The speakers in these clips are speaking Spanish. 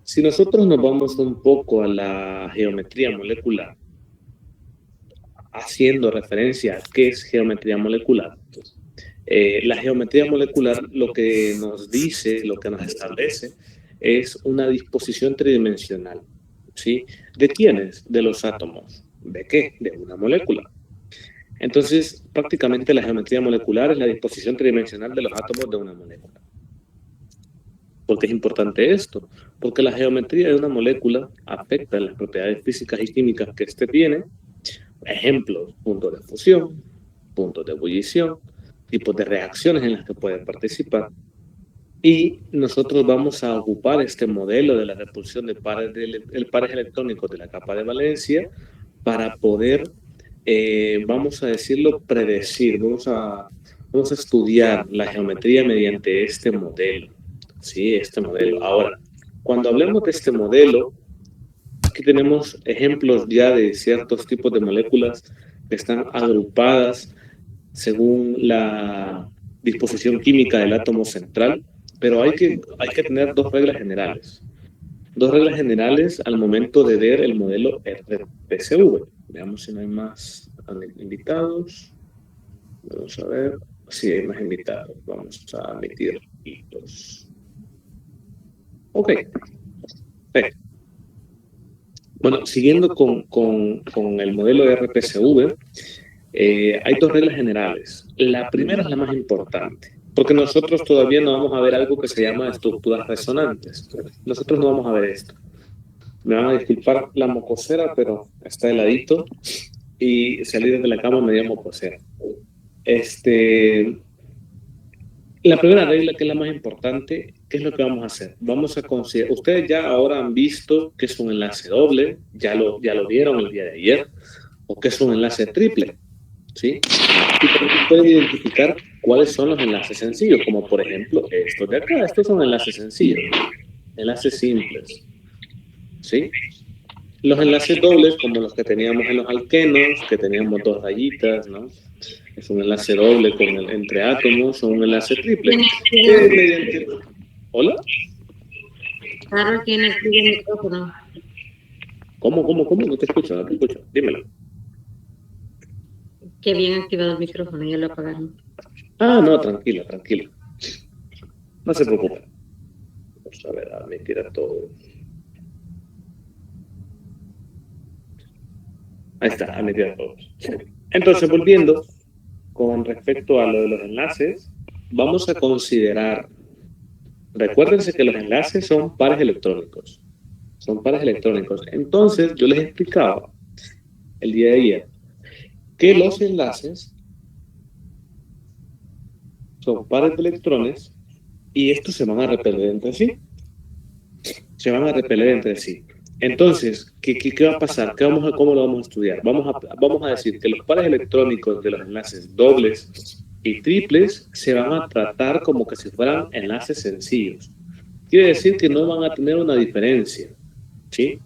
Si nosotros nos vamos un poco a la geometría molecular, haciendo referencia a qué es geometría molecular, la geometría molecular lo que nos dice, lo que nos establece, es una disposición tridimensional. ¿Sí? ¿De quiénes? De los átomos. ¿De qué? De una molécula. Entonces, prácticamente la geometría molecular es la disposición tridimensional de los átomos de una molécula. ¿Por qué es importante esto? Porque la geometría de una molécula afecta las propiedades físicas y químicas que éste tiene. Ejemplos, puntos de fusión, puntos de ebullición, tipos de reacciones en las que puede participar. Y nosotros vamos a ocupar este modelo de la repulsión de pares electrónicos de la capa de valencia para poder, vamos a decirlo, predecir, vamos a estudiar la geometría mediante este modelo. Sí, este modelo. Ahora, cuando hablemos de este modelo, aquí tenemos ejemplos ya de ciertos tipos de moléculas que están agrupadas según la disposición química del átomo central, pero hay que tener dos reglas generales. Dos reglas generales al momento de ver el modelo RPCV. Veamos si no hay más invitados. Vamos a ver. Sí, hay más invitados. Vamos a admitirlos. Ok. Perfecto. Bueno, siguiendo con el modelo de RPCV, hay dos reglas generales. La primera es la más importante, porque nosotros todavía no vamos a ver algo que se llama estructuras resonantes. Nosotros no vamos a ver esto. Me van a disculpar la mocosera, pero está heladito y salir de la cama me dio mocosera. Este, la primera regla, que es la más importante, ¿qué es lo que vamos a hacer? Vamos a considerar, ustedes ya ahora han visto que es un enlace doble, ya lo vieron el día de ayer, o que es un enlace triple, ¿sí? Y también pueden identificar cuáles son los enlaces sencillos, como por ejemplo estos de acá. Estos son enlaces sencillos, enlaces simples, ¿sí? Los enlaces dobles, como los que teníamos en los alquenos, que teníamos dos rayitas, ¿no? Es un enlace doble entre átomos, o un enlace triple. Tiene Que activo el mediante... ¿Hola? Carol tiene activo el micrófono. ¿Cómo? No te escucho, no te escucho. Dímelo. Que bien activado el micrófono, ya lo apagaron. Ah, no, tranquila. No se preocupe. Vamos a ver, admitir a todos. Ahí está, admitir a todos. Entonces, volviendo con respecto a lo de los enlaces, vamos a considerar, recuérdense que los enlaces son pares electrónicos. Son pares electrónicos. Entonces, yo les explicaba el día de ayer que los enlaces son pares de electrones y estos se van a repeler entre sí. Se van a repeler entre sí. Entonces, ¿qué va a pasar? ¿Cómo lo vamos a estudiar? Vamos a decir que los pares electrónicos de los enlaces dobles y triples se van a tratar como que si fueran enlaces sencillos. Quiere decir que no van a tener una diferencia, ¿sí?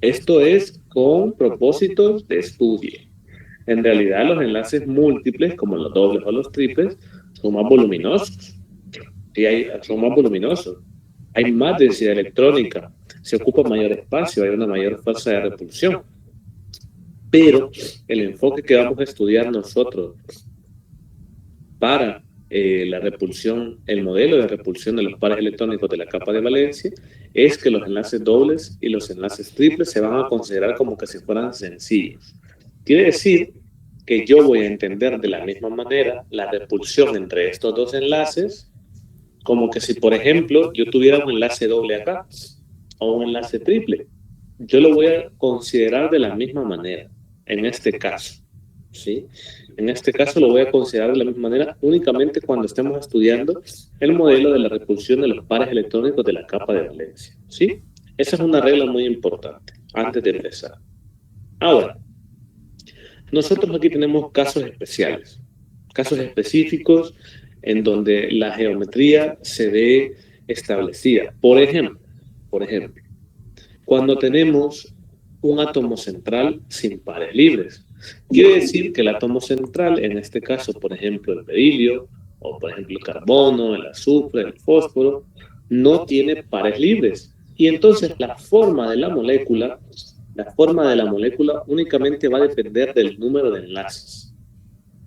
Esto es con propósitos de estudio. En realidad, los enlaces múltiples, como los dobles o los triples, son más voluminosos. Sí, son más voluminosos. Hay más densidad electrónica, se ocupa mayor espacio, hay una mayor fuerza de repulsión. Pero el enfoque que vamos a estudiar nosotros para la repulsión, el modelo de repulsión de los pares electrónicos de la capa de valencia, es que los enlaces dobles y los enlaces triples se van a considerar como que si fueran sencillos. Quiere decir que yo voy a entender de la misma manera la repulsión entre estos dos enlaces, como que si, por ejemplo, yo tuviera un enlace doble acá o un enlace triple, yo lo voy a considerar de la misma manera, en este caso, ¿sí? En este caso lo voy a considerar de la misma manera únicamente cuando estemos estudiando el modelo de la repulsión de los pares electrónicos de la capa de valencia, ¿sí? Esa es una regla muy importante antes de empezar. Ahora, nosotros aquí tenemos casos específicos en donde la geometría se ve establecida. Por ejemplo, cuando tenemos un átomo central sin pares libres. Quiere decir que el átomo central, en este caso, por ejemplo, el berilio, o por ejemplo el carbono, el azufre, el fósforo, no tiene pares libres. Y entonces la forma de la molécula únicamente va a depender del número de enlaces,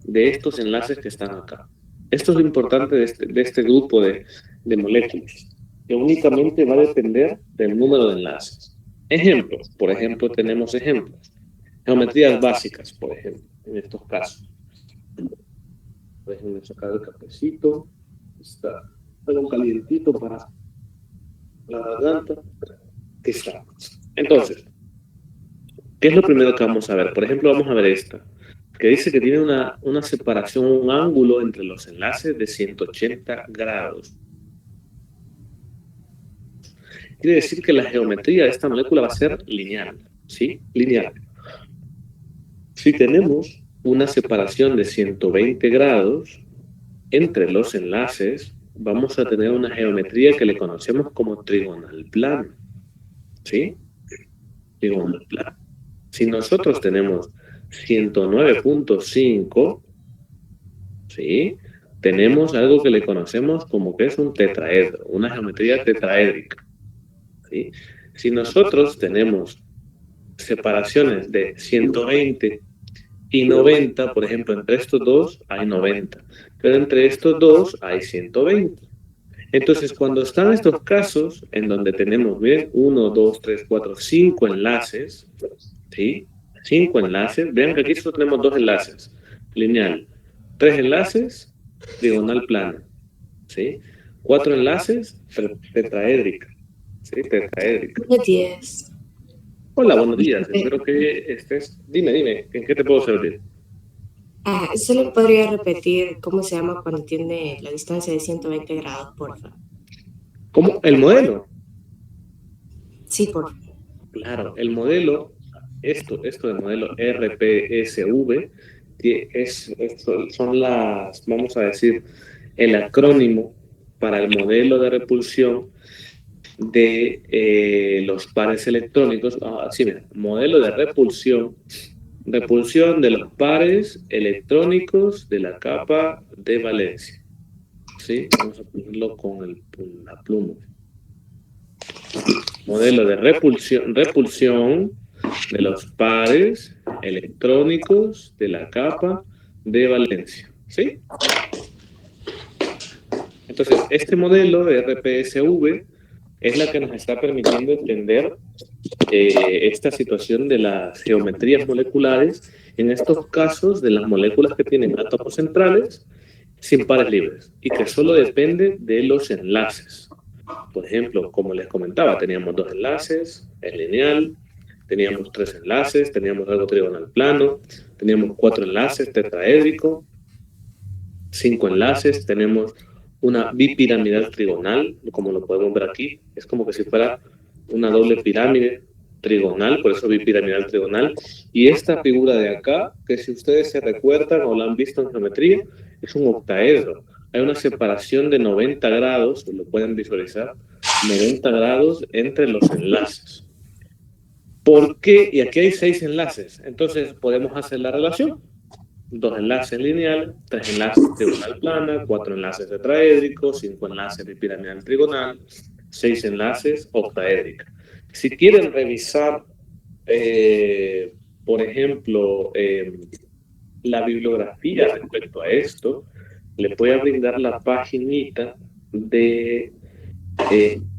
de estos enlaces que están acá. Esto es lo importante de este grupo de moléculas, que únicamente va a depender del número de enlaces. Ejemplos, por ejemplo, tenemos ejemplos. Geometrías básicas, por ejemplo, en estos casos. Déjenme sacar el cafecito. Está algo calientito para la garganta. Aquí está. Entonces, ¿qué es lo primero que vamos a ver? Por ejemplo, vamos a ver esta, que dice que tiene una separación, un ángulo entre los enlaces de 180 grados. Quiere decir que la geometría de esta molécula va a ser lineal, ¿sí? Lineal. Si tenemos una separación de 120 grados entre los enlaces, vamos a tener una geometría que le conocemos como trigonal plano, ¿sí? Trigonal plano. Si nosotros tenemos 109.5, ¿sí? Tenemos algo que le conocemos como que es un tetraedro, una geometría tetraédrica, ¿sí? Si nosotros tenemos separaciones de 120 y 90, por ejemplo, entre estos dos hay 90, pero entre estos dos hay 120. Entonces, cuando están estos casos en donde tenemos, bien, 1, 2, 3, 4, 5 enlaces, ¿sí? 5 enlaces, vean que aquí solo tenemos 2 enlaces, lineal, 3 enlaces, diagonal plana, ¿sí? 4 enlaces, tetraédrica, ¿sí? Tetraédrica. 10. Hola, buenos días, espero que estés. Dime, ¿en qué te puedo servir? Solo podría repetir cómo se llama cuando tiene la distancia de 120 grados, porfa. ¿Cómo? ¿El modelo? Sí, porfa. Claro, el modelo, esto del modelo RPSV, son las, vamos a decir, el acrónimo para el modelo de repulsión de los pares electrónicos. Sí, mira, modelo de repulsión de los pares electrónicos de la capa de valencia. ¿Sí? Vamos a ponerlo con la pluma. Modelo de repulsión de los pares electrónicos de la capa de valencia. ¿Sí? Entonces, este modelo de RPSV es la que nos está permitiendo entender esta situación de las geometrías moleculares, en estos casos de las moléculas que tienen átomos centrales sin pares libres y que solo depende de los enlaces. Por ejemplo, como les comentaba, teníamos 2 enlaces, el lineal, teníamos 3 enlaces, teníamos algo trigonal plano, teníamos 4 enlaces, tetraédrico, 5 enlaces, tenemos una bipiramidal trigonal, como lo podemos ver aquí, es como que si fuera una doble pirámide trigonal, por eso bipiramidal trigonal, y esta figura de acá, que si ustedes se recuerdan o la han visto en geometría, es un octaedro. Hay una separación de 90 grados, lo pueden visualizar, 90 grados entre los enlaces. ¿Por qué? Y aquí hay 6 enlaces, entonces podemos hacer la relación. 2 enlaces lineales, 3 enlaces trigonal plana, 4 enlaces tetraédricos, 5 enlaces bipiramidal trigonal, 6 enlaces octaédrica. Si quieren revisar, por ejemplo, la bibliografía respecto a esto, les voy a brindar la paginita de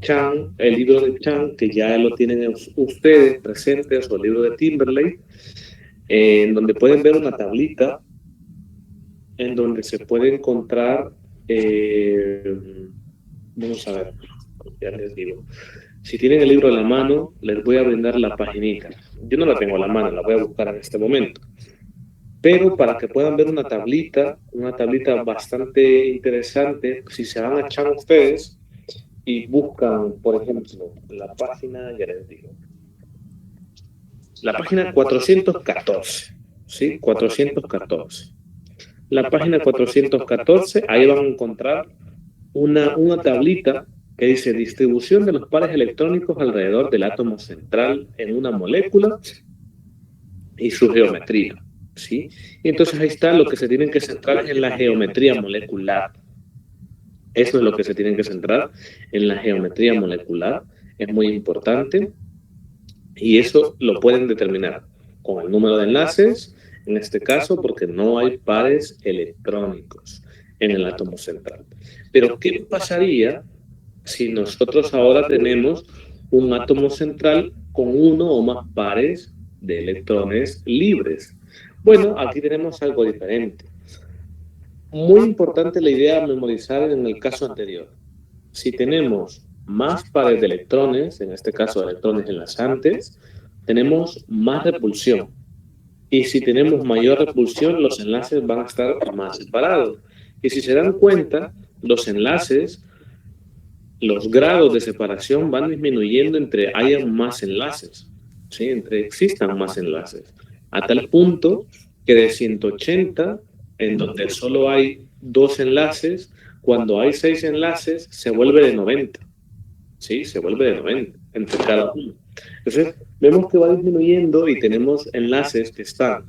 Chang, el libro de Chang, que ya lo tienen ustedes presentes, o el libro de Timberlake, en donde pueden ver una tablita en donde se puede encontrar, vamos a ver, ya les digo, si tienen el libro a la mano, les voy a brindar la paginita. Yo no la tengo a la mano, la voy a buscar en este momento. Pero para que puedan ver una tablita bastante interesante, si se van a echar ustedes y buscan, por ejemplo, la página, ya les digo, la página 414, ¿sí? 414. La página 414, ahí van a encontrar una tablita que dice distribución de los pares electrónicos alrededor del átomo central en una molécula y su geometría, ¿sí? Y entonces ahí está, lo que se tienen que centrar es en la geometría molecular. Eso es lo que se tienen que centrar, en la geometría molecular. es muy importante y eso lo pueden determinar con el número de enlaces, en este caso porque no hay pares electrónicos en el átomo central. Pero ¿qué pasaría si nosotros ahora tenemos un átomo central con uno o más pares de electrones libres? Bueno, aquí tenemos algo diferente. Muy importante la idea de memorizar en el caso anterior. Si tenemos más pares de electrones, en este caso de electrones enlazantes, tenemos más repulsión. Y si tenemos mayor repulsión, los enlaces van a estar más separados. Y si se dan cuenta, los enlaces, los grados de separación van disminuyendo entre haya más enlaces, ¿sí? Entre existan más enlaces. A tal punto que de 180, en donde solo hay 2 enlaces, cuando hay 6 enlaces, se vuelve de 90. ¿Sí? Se vuelve de 90 entre cada uno. Entonces, vemos que va disminuyendo y tenemos enlaces que están,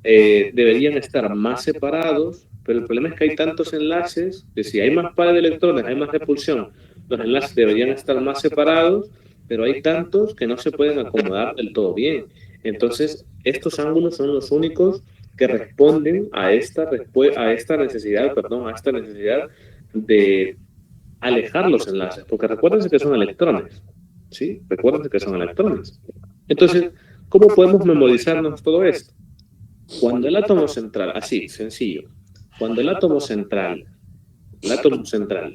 deberían estar más separados, pero el problema es que hay tantos enlaces que si hay más pares de electrones, hay más repulsión, los enlaces deberían estar más separados, pero hay tantos que no se pueden acomodar del todo bien. Entonces, estos ángulos son los únicos que responden a esta necesidad, perdón, a esta necesidad de alejar los enlaces, porque recuérdense que son electrones, ¿sí? Recuérdense que son electrones. Entonces, ¿cómo podemos memorizarnos todo esto? Cuando el átomo central, así, sencillo, cuando el átomo central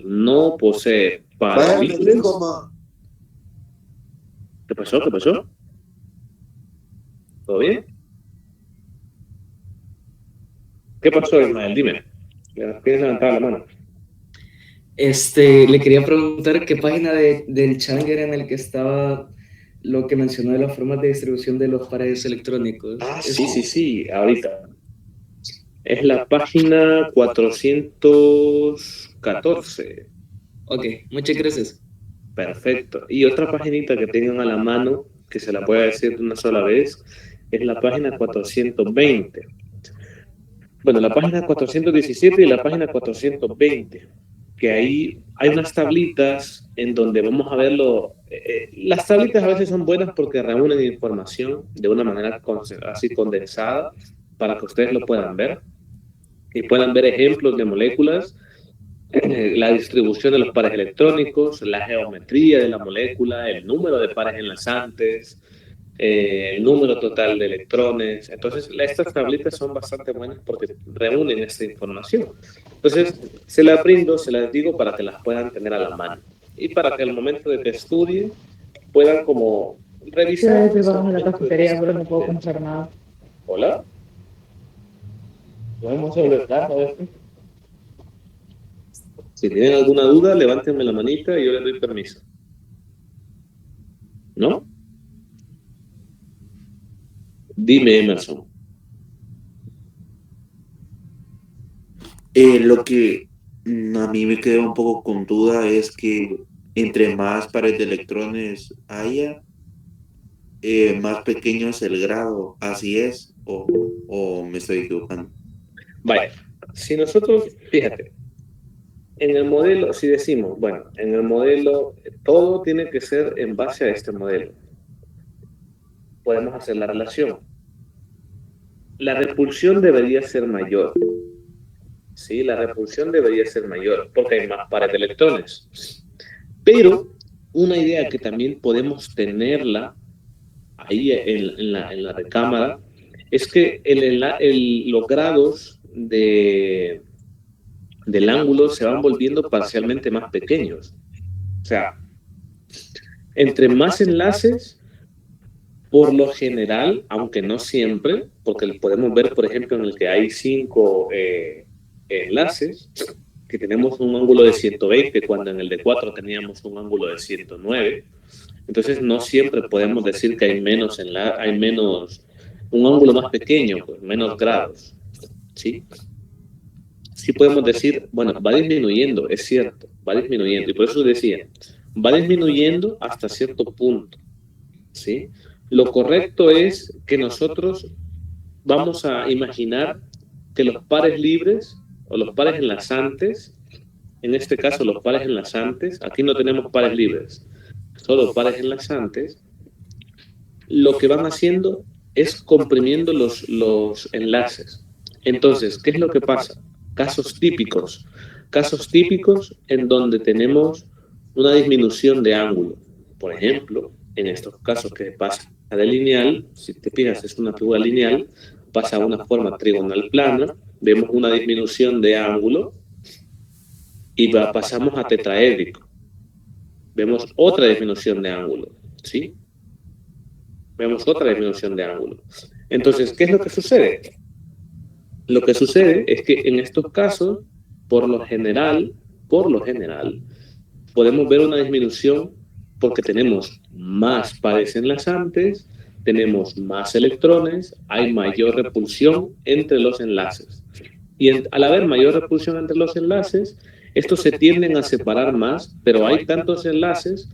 no posee pares libres, ¿qué pasó? ¿Qué pasó? ¿Todo bien? ¿Qué pasó, Ismael? Dime. Tienes levantada la mano. Le quería preguntar qué página del Challenger en el que estaba lo que mencionó de las formas de distribución de los pares electrónicos. Sí, ahorita. Es la página 414. Ok, muchas gracias. Perfecto. Y otra paginita que tengan a la mano, que se la pueda decir de una sola vez, es la página 420. Bueno, la página 417 y la página 420, que ahí hay unas tablitas en donde vamos a verlo. Las tablitas a veces son buenas porque reúnen información de una manera así condensada para que ustedes lo puedan ver y puedan ver ejemplos de moléculas, la distribución de los pares electrónicos, la geometría de la molécula, el número de pares enlazantes, el número total de electrones. Entonces, estas tablitas son bastante buenas porque reúnen esta información. Entonces, se las brindo, se las digo para que las puedan tener a la mano y para que al momento de que estudien puedan como revisar. Sí, vamos a la cafetería, pero no puedo comprar nada. Hola. Podemos hablar de esto. Si tienen alguna duda, levántenme la manita y yo les doy permiso. ¿No? Dime, Emerson. Lo que a mí me queda un poco con duda es que entre más pares de electrones haya, más pequeño es el grado. ¿Así es? ¿O me estoy equivocando? Vaya, si nosotros, fíjate, en el modelo, si decimos, bueno, en el modelo todo tiene que ser en base a este modelo, podemos hacer la relación. La repulsión debería ser mayor. Sí, la repulsión debería ser mayor porque hay más pares de electrones. Pero una idea que también podemos tenerla ahí en la recámara es que los grados del ángulo se van volviendo parcialmente más pequeños. O sea, entre más enlaces, por lo general, aunque no siempre, porque podemos ver, por ejemplo, en el que hay 5 enlaces, que tenemos un ángulo de 120, cuando en el de 4 teníamos un ángulo de 109. Entonces, no siempre podemos decir que hay menos, un ángulo más pequeño, pues menos grados. ¿Sí? Sí podemos decir, bueno, va disminuyendo, es cierto, va disminuyendo. Y por eso decía, va disminuyendo hasta cierto punto. ¿Sí? Lo correcto es que nosotros vamos a imaginar que los pares libres o los pares enlazantes, en este caso los pares enlazantes, aquí no tenemos pares libres, solo pares enlazantes, lo que van haciendo es comprimiendo los enlaces. Entonces, ¿qué es lo que pasa? Casos típicos en donde tenemos una disminución de ángulo. Por ejemplo, en estos casos que pasa de lineal, si te fijas es una figura lineal, pasa a una forma trigonal plana, vemos una disminución de ángulo y pasamos a tetraédrico. Vemos otra disminución de ángulo, ¿sí? Vemos otra disminución de ángulo. Entonces, ¿qué es lo que sucede? Lo que sucede es que en estos casos, por lo general, podemos ver una disminución porque tenemos más pares enlazantes, tenemos más electrones, hay mayor repulsión entre los enlaces. Y al haber mayor repulsión entre los enlaces, estos se tienden a separar más, pero hay tantos enlaces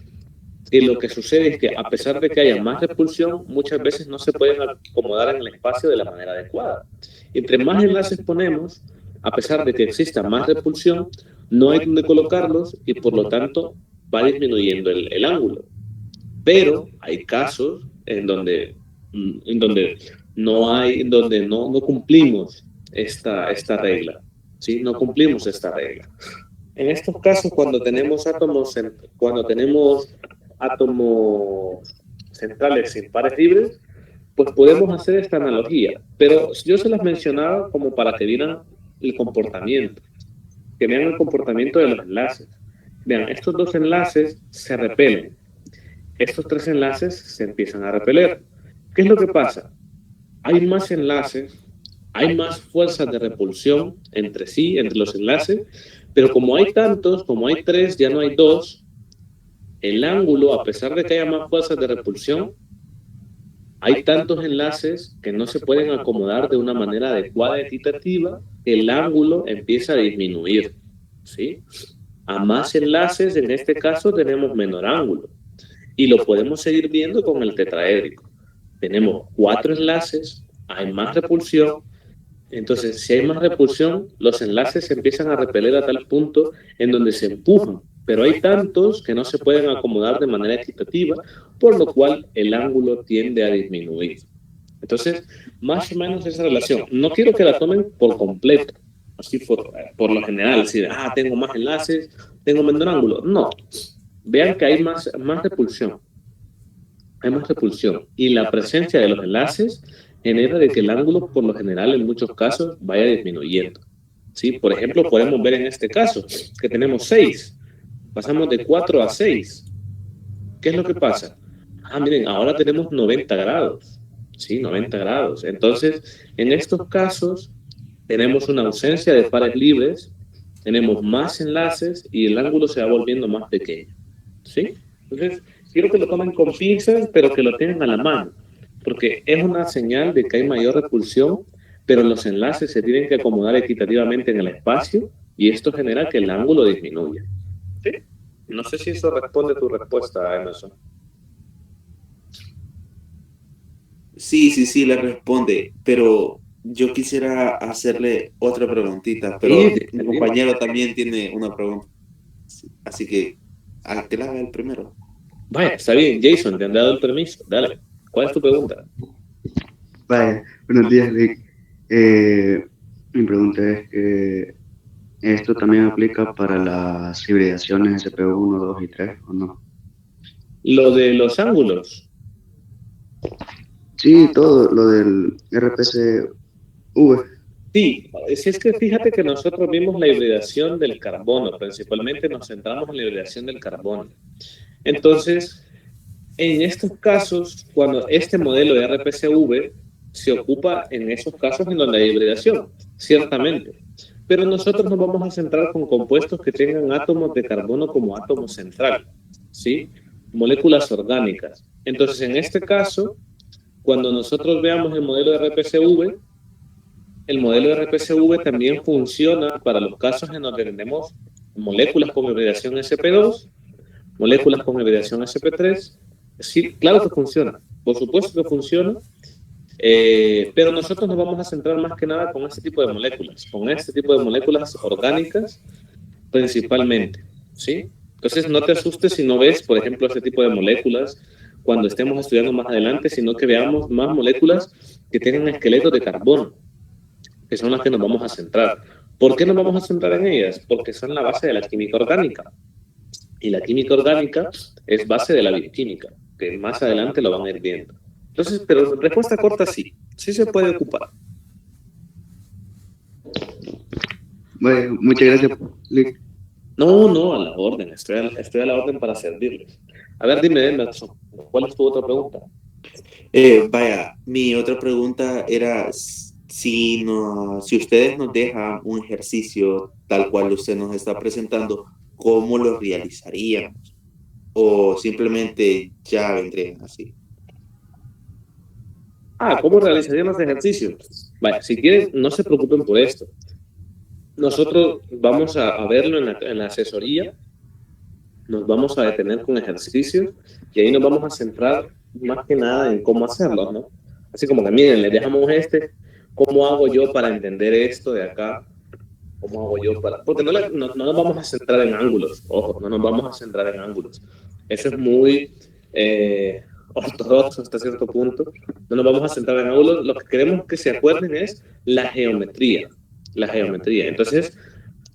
que lo que sucede es que a pesar de que haya más repulsión, muchas veces no se pueden acomodar en el espacio de la manera adecuada. Entre más enlaces ponemos, a pesar de que exista más repulsión, no hay donde colocarlos y por lo tanto va disminuyendo el ángulo. Pero hay casos en donde no cumplimos esta regla, ¿sí? No cumplimos esta regla. En estos casos, cuando tenemos átomos centrales sin pares libres, pues podemos hacer esta analogía. Pero yo se las mencionaba como para que vieran el comportamiento, que vean el comportamiento de los enlaces. Vean, estos dos enlaces se repelen. Estos tres enlaces se empiezan a repeler. ¿Qué es lo que pasa? Hay más enlaces, hay más fuerzas de repulsión entre sí, entre los enlaces, pero como hay tantos, como hay tres, ya no hay dos, el ángulo, a pesar de que haya más fuerzas de repulsión, hay tantos enlaces que no se pueden acomodar de una manera adecuada y equitativa, el ángulo empieza a disminuir, ¿sí? A más enlaces, en este caso, tenemos menor ángulo. Y lo podemos seguir viendo con el tetraédrico. Tenemos 4 enlaces, hay más repulsión. Entonces, si hay más repulsión, los enlaces se empiezan a repeler a tal punto en donde se empujan. Pero hay tantos que no se pueden acomodar de manera equitativa, por lo cual el ángulo tiende a disminuir. Entonces, más o menos esa relación. No quiero que la tomen por completo, así por lo general, así de, tengo más enlaces, tengo menor ángulo. No. Vean que hay más repulsión. Hay más repulsión. Y la presencia de los enlaces genera de que el ángulo, por lo general, en muchos casos, vaya disminuyendo. ¿Sí? Por ejemplo, podemos ver en este caso que tenemos 6. Pasamos de 4 a 6. ¿Qué es lo que pasa? Miren, ahora tenemos 90 grados. Sí, 90 grados. Entonces, en estos casos, tenemos una ausencia de pares libres, tenemos más enlaces y el ángulo se va volviendo más pequeño. ¿Sí? Entonces, quiero que lo tomen con pinzas, pero que lo tengan a la mano, porque es una señal de que hay mayor repulsión, pero los enlaces se tienen que acomodar equitativamente en el espacio y esto genera que el ángulo disminuya. ¿Sí? No sé si eso responde a tu respuesta, Emerson. Sí, le responde, pero yo quisiera hacerle otra preguntita, pero mi compañero también tiene una pregunta, así que te la haga el primero. Vaya, está bien, Jason, te han dado el permiso, dale. ¿Cuál es tu pregunta? Vaya, buenos días, Rick. Mi pregunta es que ¿esto también aplica para las hibridaciones SP1, 2 y 3 o no? Lo de los ángulos. Sí, todo, lo del RPCV. Sí, si es que fíjate que nosotros vimos la hibridación del carbono, principalmente nos centramos en la hibridación del carbono. Entonces, en estos casos, cuando este modelo de RPCV se ocupa en esos casos en donde hay hibridación, ciertamente. Pero nosotros nos vamos a centrar con compuestos que tengan átomos de carbono como átomo central, ¿sí? Moléculas orgánicas. Entonces, en este caso, cuando nosotros veamos el modelo de RPCV, el modelo de RPCV también funciona para los casos en donde tenemos moléculas con hibridación sp2, moléculas con hibridación sp3. Sí, claro que funciona, por supuesto que funciona, pero nosotros nos vamos a centrar más que nada con este tipo de moléculas orgánicas principalmente, ¿sí? Entonces, no te asustes si no ves, por ejemplo, este tipo de moléculas cuando estemos estudiando más adelante, sino que veamos más moléculas que tienen esqueletos de carbono, que son las que nos vamos a centrar. ¿Por qué nos vamos a centrar en ellas? Porque son la base de la química orgánica. Y la química orgánica es base de la bioquímica, que más adelante lo van a ir viendo. Entonces, pero respuesta corta, sí. Sí se puede ocupar. Bueno, muchas gracias, Lick. No, a la orden. Estoy a la orden para servirles. A ver, dime, Emerson, ¿cuál es tu otra pregunta? Vaya, mi otra pregunta era si, no, si ustedes nos dejan un ejercicio tal cual usted nos está presentando, ¿cómo lo realizaríamos? O simplemente ya vendrían así. ¿Cómo realizarían los ejercicios? Vaya, si quieren, no se preocupen por esto. Nosotros vamos a verlo en la asesoría, nos vamos a detener con ejercicios y ahí nos vamos a centrar más que nada en cómo hacerlo, ¿no? Así como que miren, les dejamos ¿cómo hago yo para entender esto de acá? ¿Cómo hago yo para...? Porque no nos vamos a centrar en ángulos, ojo, no nos vamos a centrar en ángulos. Eso es muy ortodoxo hasta cierto punto. No nos vamos a centrar en ángulos. Lo que queremos que se acuerden es la geometría. La geometría. Entonces,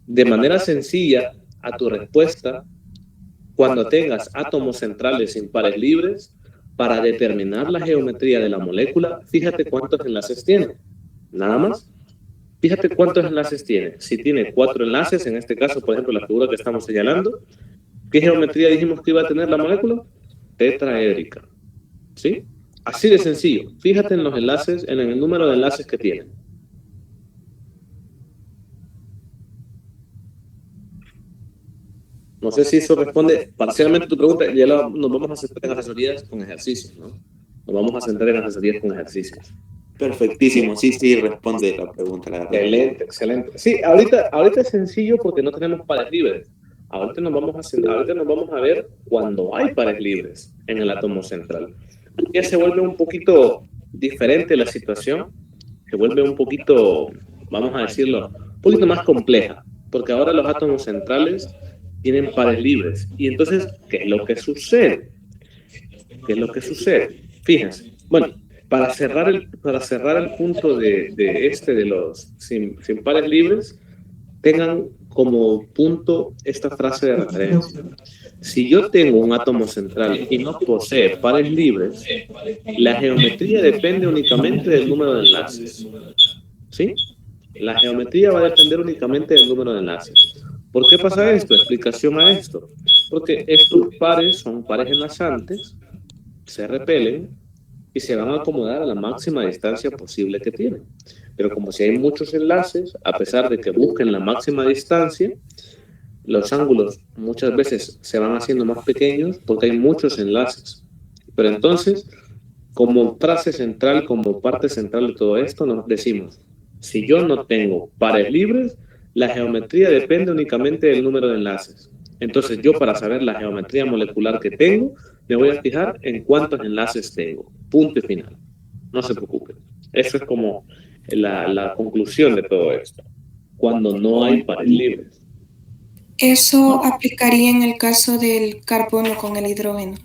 de manera sencilla, a tu respuesta, cuando tengas átomos centrales impares libres, para determinar la geometría de la molécula, fíjate cuántos enlaces tiene. Nada más. Fíjate cuántos enlaces tiene. Si tiene 4 enlaces, en este caso, por ejemplo, la figura que estamos señalando, ¿qué geometría dijimos que iba a tener la molécula? Tetraédrica. ¿Sí? Así de sencillo. Fíjate en los enlaces, en el número de enlaces que tiene. No sé si eso responde parcialmente a tu pregunta. Ya nos vamos a centrar en asesorías con ejercicios, ¿no? Nos vamos a centrar en asesorías con ejercicios. Perfectísimo, sí, responde la pregunta, la verdad. Excelente, excelente. Sí, ahorita es sencillo porque no tenemos pares libres. Ahorita nos vamos a ver cuando hay pares libres en el átomo central. Ya se vuelve un poquito diferente la situación, se vuelve un poquito, vamos a decirlo, un poquito más compleja, porque ahora los átomos centrales tienen pares libres. Y entonces, ¿qué es lo que sucede? ¿Qué es lo que sucede? Fíjense. Bueno, para cerrar el punto de los sin pares libres, tengan como punto esta frase de referencia. Si yo tengo un átomo central y no posee pares libres, la geometría depende únicamente del número de enlaces. ¿Sí? La geometría va a depender únicamente del número de enlaces. ¿Por qué pasa esto? Explicación a esto. Porque estos pares son pares enlazantes, se repelen y se van a acomodar a la máxima distancia posible que tienen. Pero como si hay muchos enlaces, a pesar de que busquen la máxima distancia, los ángulos muchas veces se van haciendo más pequeños porque hay muchos enlaces. Pero entonces, como frase central, como parte central de todo esto, nos decimos, si yo no tengo pares libres, la geometría depende únicamente del número de enlaces. Entonces, yo para saber la geometría molecular que tengo, me voy a fijar en cuántos enlaces tengo. Punto y final. No se preocupen. Eso es como la conclusión de todo esto. Cuando no hay pares libres. Eso aplicaría en el caso del carbono con el hidrógeno.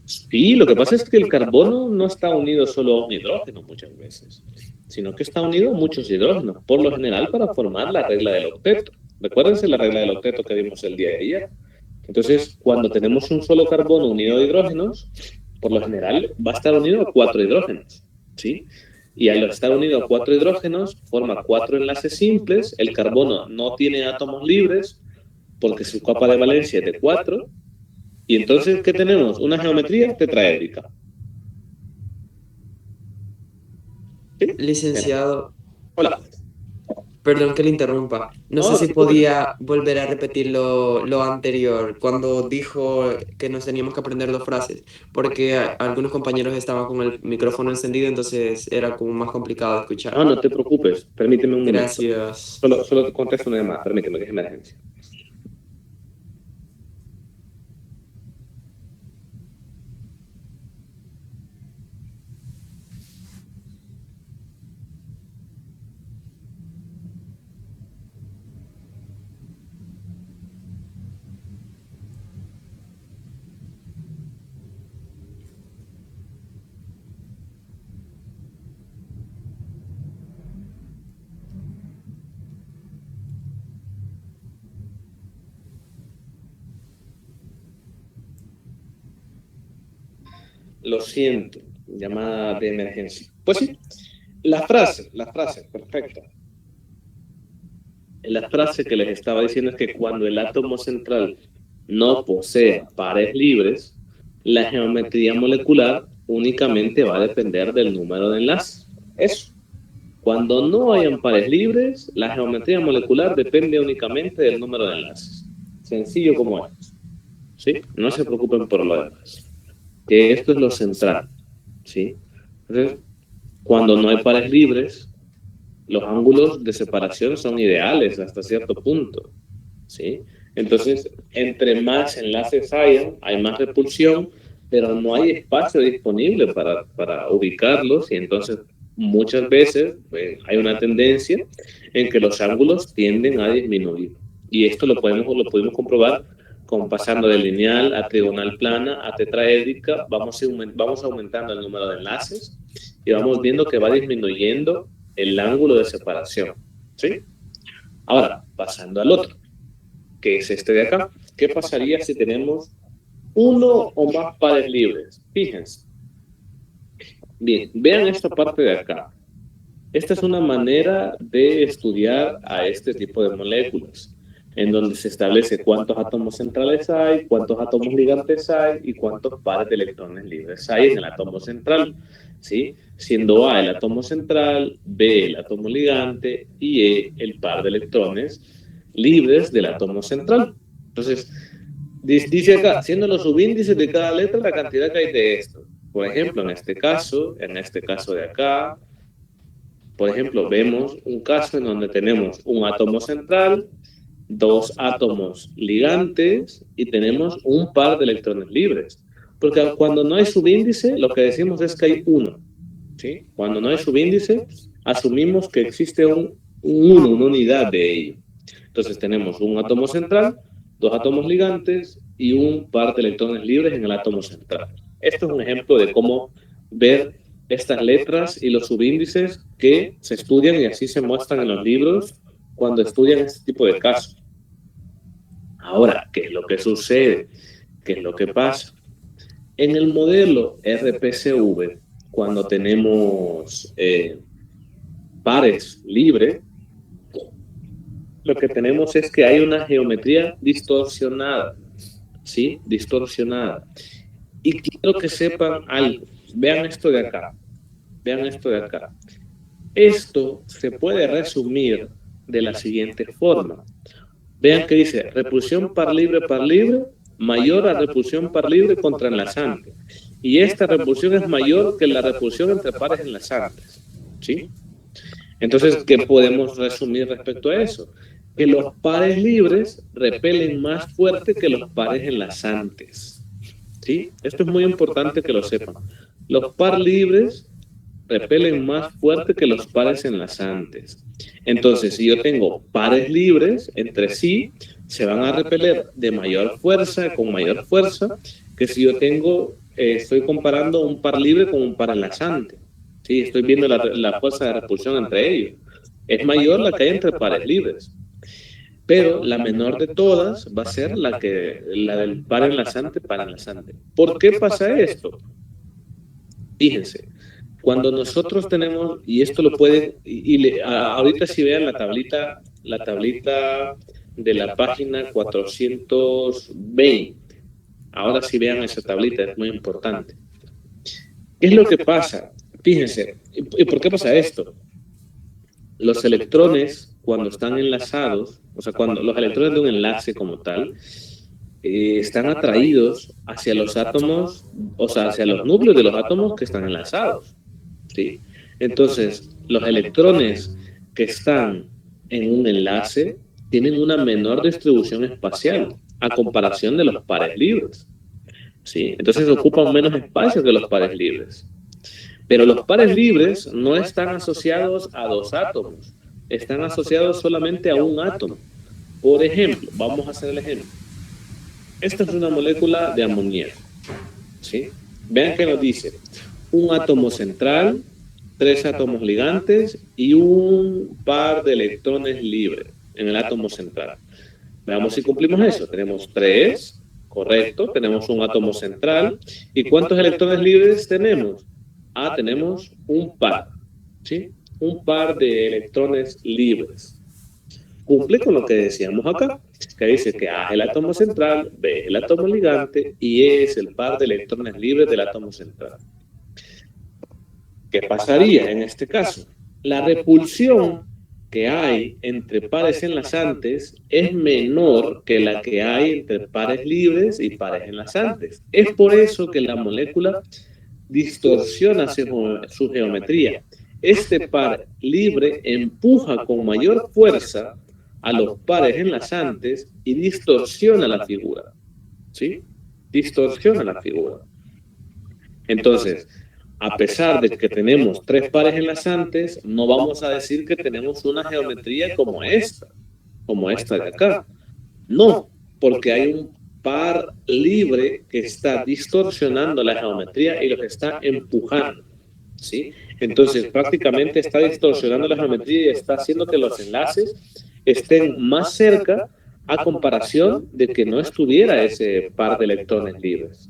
Sí, lo que pasa es que el carbono no está unido solo a un hidrógeno muchas veces, sino que está unido a muchos hidrógenos, por lo general para formar la regla del octeto. Recuérdense la regla del octeto que vimos el día de ayer. Entonces, cuando tenemos un solo carbono unido a hidrógenos, por lo general va a estar unido a 4 hidrógenos, ¿sí? Y al estar unido a 4 hidrógenos, forma 4 enlaces simples, el carbono no tiene átomos libres, porque su capa de valencia es de 4, y entonces, ¿qué tenemos? Una geometría tetraédrica. ¿Sí? Licenciado, Hola. perdón que le interrumpa. No sé si podía volver a repetir lo anterior, cuando dijo que nos teníamos que aprender 2 frases, porque algunos compañeros estaban con el micrófono encendido, entonces era como más complicado de escuchar. No te preocupes, permíteme un minuto. Gracias. Solo te contesto una llamada, permíteme, que es emergencia. lo siento, llamada de emergencia. Pues sí, la frase, perfecta. La frase que les estaba diciendo es que cuando el átomo central no posee pares libres, la geometría molecular únicamente va a depender del número de enlaces. Eso. Cuando no hayan pares libres, la geometría molecular depende únicamente del número de enlaces. Sencillo como es. ¿Sí? No se preocupen por lo demás. Que esto es lo central. ¿Sí? Entonces, cuando no hay pares libres, los ángulos de separación son ideales hasta cierto punto. ¿Sí? Entonces, entre más enlaces hay más repulsión, pero no hay espacio disponible para ubicarlos, y entonces muchas veces hay una tendencia en que los ángulos tienden a disminuir. Y esto lo pudimos comprobar con pasando de lineal a trigonal plana a tetraédrica. Vamos aumentando el número de enlaces y vamos viendo que va disminuyendo el ángulo de separación. ¿Sí? Ahora, pasando al otro, que es este de acá. ¿Qué pasaría si tenemos uno o más pares libres? Fíjense. Bien, vean esta parte de acá. Esta es una manera de estudiar a este tipo de moléculas, en donde se establece cuántos átomos centrales hay, cuántos átomos ligantes hay y cuántos pares de electrones libres hay en el átomo central. ¿Sí? Siendo A el átomo central, B el átomo ligante y E el par de electrones libres del átomo central. Entonces, dice acá, siendo los subíndices de cada letra la cantidad que hay de esto. Por ejemplo, en este caso de acá, por ejemplo, vemos un caso en donde tenemos un átomo central, dos átomos ligantes y tenemos un par de electrones libres. Porque cuando no hay subíndice, lo que decimos es que hay uno. ¿Sí? Cuando no hay subíndice, asumimos que existe un uno, una unidad de ello. Entonces tenemos un átomo central, dos átomos ligantes y un par de electrones libres en el átomo central. Esto es un ejemplo de cómo ver estas letras y los subíndices que se estudian y así se muestran en los libros cuando estudian este tipo de casos. Ahora, ¿qué es lo que sucede? ¿Qué es lo que pasa? En el modelo RPCV, cuando tenemos pares libres, lo que tenemos es que hay una geometría distorsionada, ¿sí? Distorsionada. Y quiero que sepan algo. Vean esto de acá. Vean esto de acá. Esto se puede resumir de la siguiente forma. Vean que dice repulsión par libre mayor a repulsión par libre contra enlazante. Y esta repulsión es mayor que la repulsión entre pares enlazantes. ¿Sí? Entonces, ¿qué podemos resumir respecto a eso? Que los pares libres repelen más fuerte que los pares enlazantes. ¿Sí? Esto es muy importante que lo sepan. Los pares libres repelen más fuerte que los pares enlazantes. Entonces, si yo tengo pares libres entre sí, se van a repeler de mayor fuerza, con mayor fuerza, que si yo estoy comparando un par libre con un par enlazante. ¿Sí? Estoy viendo la fuerza de repulsión entre ellos. Es mayor la que hay entre pares libres. Pero la menor de todas va a ser la del par enlazante. ¿Por qué pasa esto? Fíjense, cuando nosotros tenemos, y esto lo pueden, ahorita si vean la tablita de la página 420, ahora si vean esa tablita, es muy importante. ¿Qué es lo que pasa? Fíjense, ¿y por qué pasa esto? Los electrones, cuando están enlazados, o sea, cuando los electrones de un enlace como tal, están atraídos hacia los átomos, o sea, hacia los núcleos de los átomos que están enlazados. ¿Sí? Entonces, los electrones que están en un enlace tienen una menor distribución espacial a comparación de los pares libres. ¿Sí? Entonces, ocupan menos espacio que los pares libres. Pero los pares libres no están asociados a dos átomos, están asociados solamente a un átomo. Por ejemplo, vamos a hacer el ejemplo. Esta es una molécula de amoníaco. ¿Sí? Vean que nos dice un átomo central, 3 átomos ligantes y un par de electrones libres en el átomo central. Veamos si cumplimos eso. Tenemos 3 Correcto, tenemos un átomo central. ¿Y cuántos electrones libres tenemos? Tenemos un par, ¿sí? Un par de electrones libres. Cumple con lo que decíamos acá, que dice que A es el átomo central, B es el átomo ligante y E es el par de electrones libres del átomo central. ¿Qué pasaría en este caso? La repulsión que hay entre pares enlazantes es menor que la que hay entre pares libres y pares enlazantes. Es por eso que la molécula distorsiona su geometría. Este par libre empuja con mayor fuerza a los pares enlazantes y distorsiona la figura. ¿Sí? Distorsiona la figura. Entonces, a pesar de que tenemos 3 pares enlazantes, no vamos a decir que tenemos una geometría como esta de acá. No, porque hay un par libre que está distorsionando la geometría y lo que está empujando, ¿sí? Entonces, prácticamente está distorsionando la geometría y está haciendo que los enlaces estén más cerca a comparación de que no estuviera ese par de electrones libres,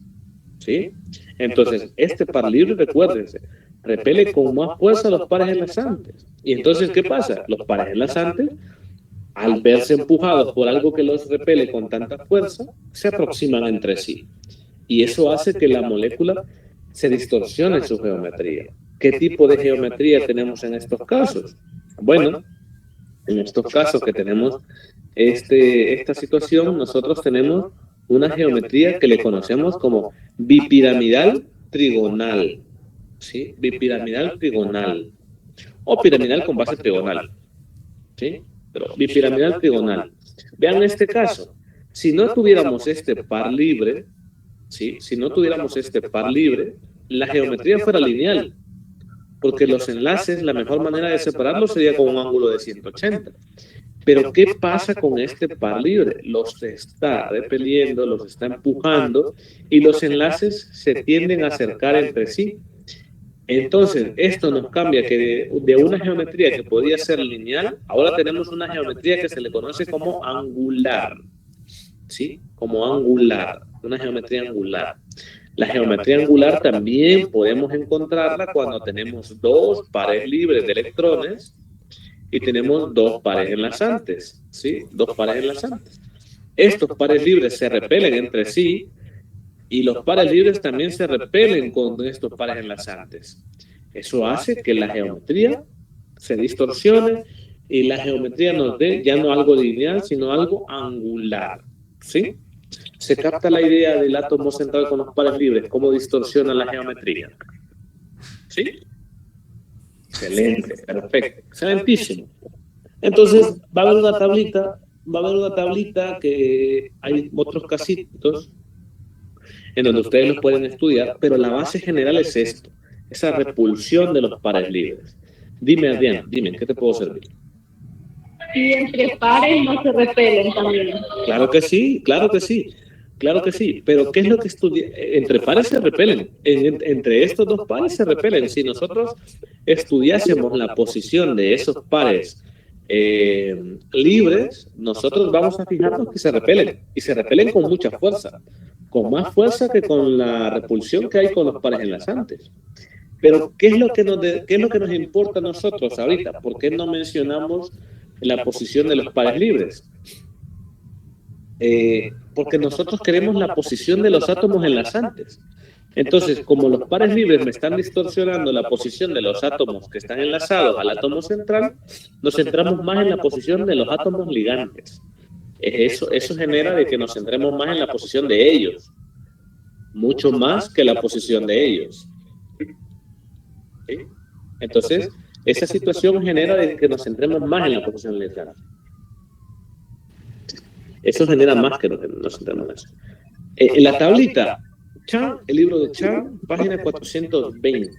¿sí? Entonces, este par libre, recuérdense, repele con más fuerza los pares enlazantes. Y entonces, ¿qué pasa? Los pares enlazantes, al verse empujados por algo que los repele con tanta fuerza, se aproximan entre sí. Y eso hace que la molécula se distorsione su geometría. ¿Qué tipo de geometría tenemos en estos casos? Bueno, en estos casos que tenemos esta situación, nosotros tenemos una geometría que le conocemos como bipiramidal trigonal, ¿sí? Bipiramidal trigonal, o piramidal con base trigonal, ¿sí? Pero bipiramidal trigonal. Vean este caso, si no tuviéramos este par libre, ¿sí? Si no tuviéramos este par libre, la geometría fuera lineal, porque los enlaces, la mejor manera de separarlos sería con un ángulo de 180. Pero ¿qué pasa con este par libre? Los está repeliendo, los está empujando y los enlaces se tienden a acercar entre sí. Entonces, esto nos cambia que de una geometría que podía ser lineal, ahora tenemos una geometría que se le conoce como angular, ¿sí? Como angular, una geometría angular. La geometría angular también podemos encontrarla cuando tenemos 2 pares libres de electrones y tenemos 2 pares enlazantes, ¿sí? 2 pares enlazantes. Estos pares libres se repelen entre sí y los pares libres también se repelen con estos pares enlazantes. Eso hace que la geometría se distorsione y la geometría nos dé ya no algo lineal, sino algo angular, ¿sí? Se capta la idea del átomo central con los pares libres, cómo distorsiona la geometría. ¿Sí? Excelente, perfecto, excelentísimo. Entonces, va a haber una tablita que hay otros casitos en donde ustedes los pueden estudiar, pero la base general es esto, esa repulsión de los pares libres. Dime, Adrián, dime, ¿qué te puedo servir? Y entre pares no se repelen también. Claro que sí, claro que sí. Claro que sí, pero ¿qué es lo que estudia? Entre pares se repelen, entre estos 2 pares se repelen. Si nosotros estudiásemos la posición de esos pares libres, nosotros vamos a fijarnos que se repelen, y se repelen con mucha fuerza, con más fuerza que con la repulsión que hay con los pares enlazantes. Pero ¿qué es lo que nos importa a nosotros ahorita? ¿Por qué no mencionamos la posición de los pares libres? Porque nosotros queremos la posición de los átomos enlazantes. Entonces, como los pares libres me están distorsionando la posición de los átomos que están enlazados al átomo central, nos centramos más en la posición de los átomos ligantes. Eso genera de que nos centremos más en la posición de ellos, mucho más que la posición de ellos. ¿Sí? Entonces, esa situación genera de que nos centremos más en la posición ligante. Eso genera más que nos centremos en eso. En la tablita, Chan, el libro de Chan, página 420,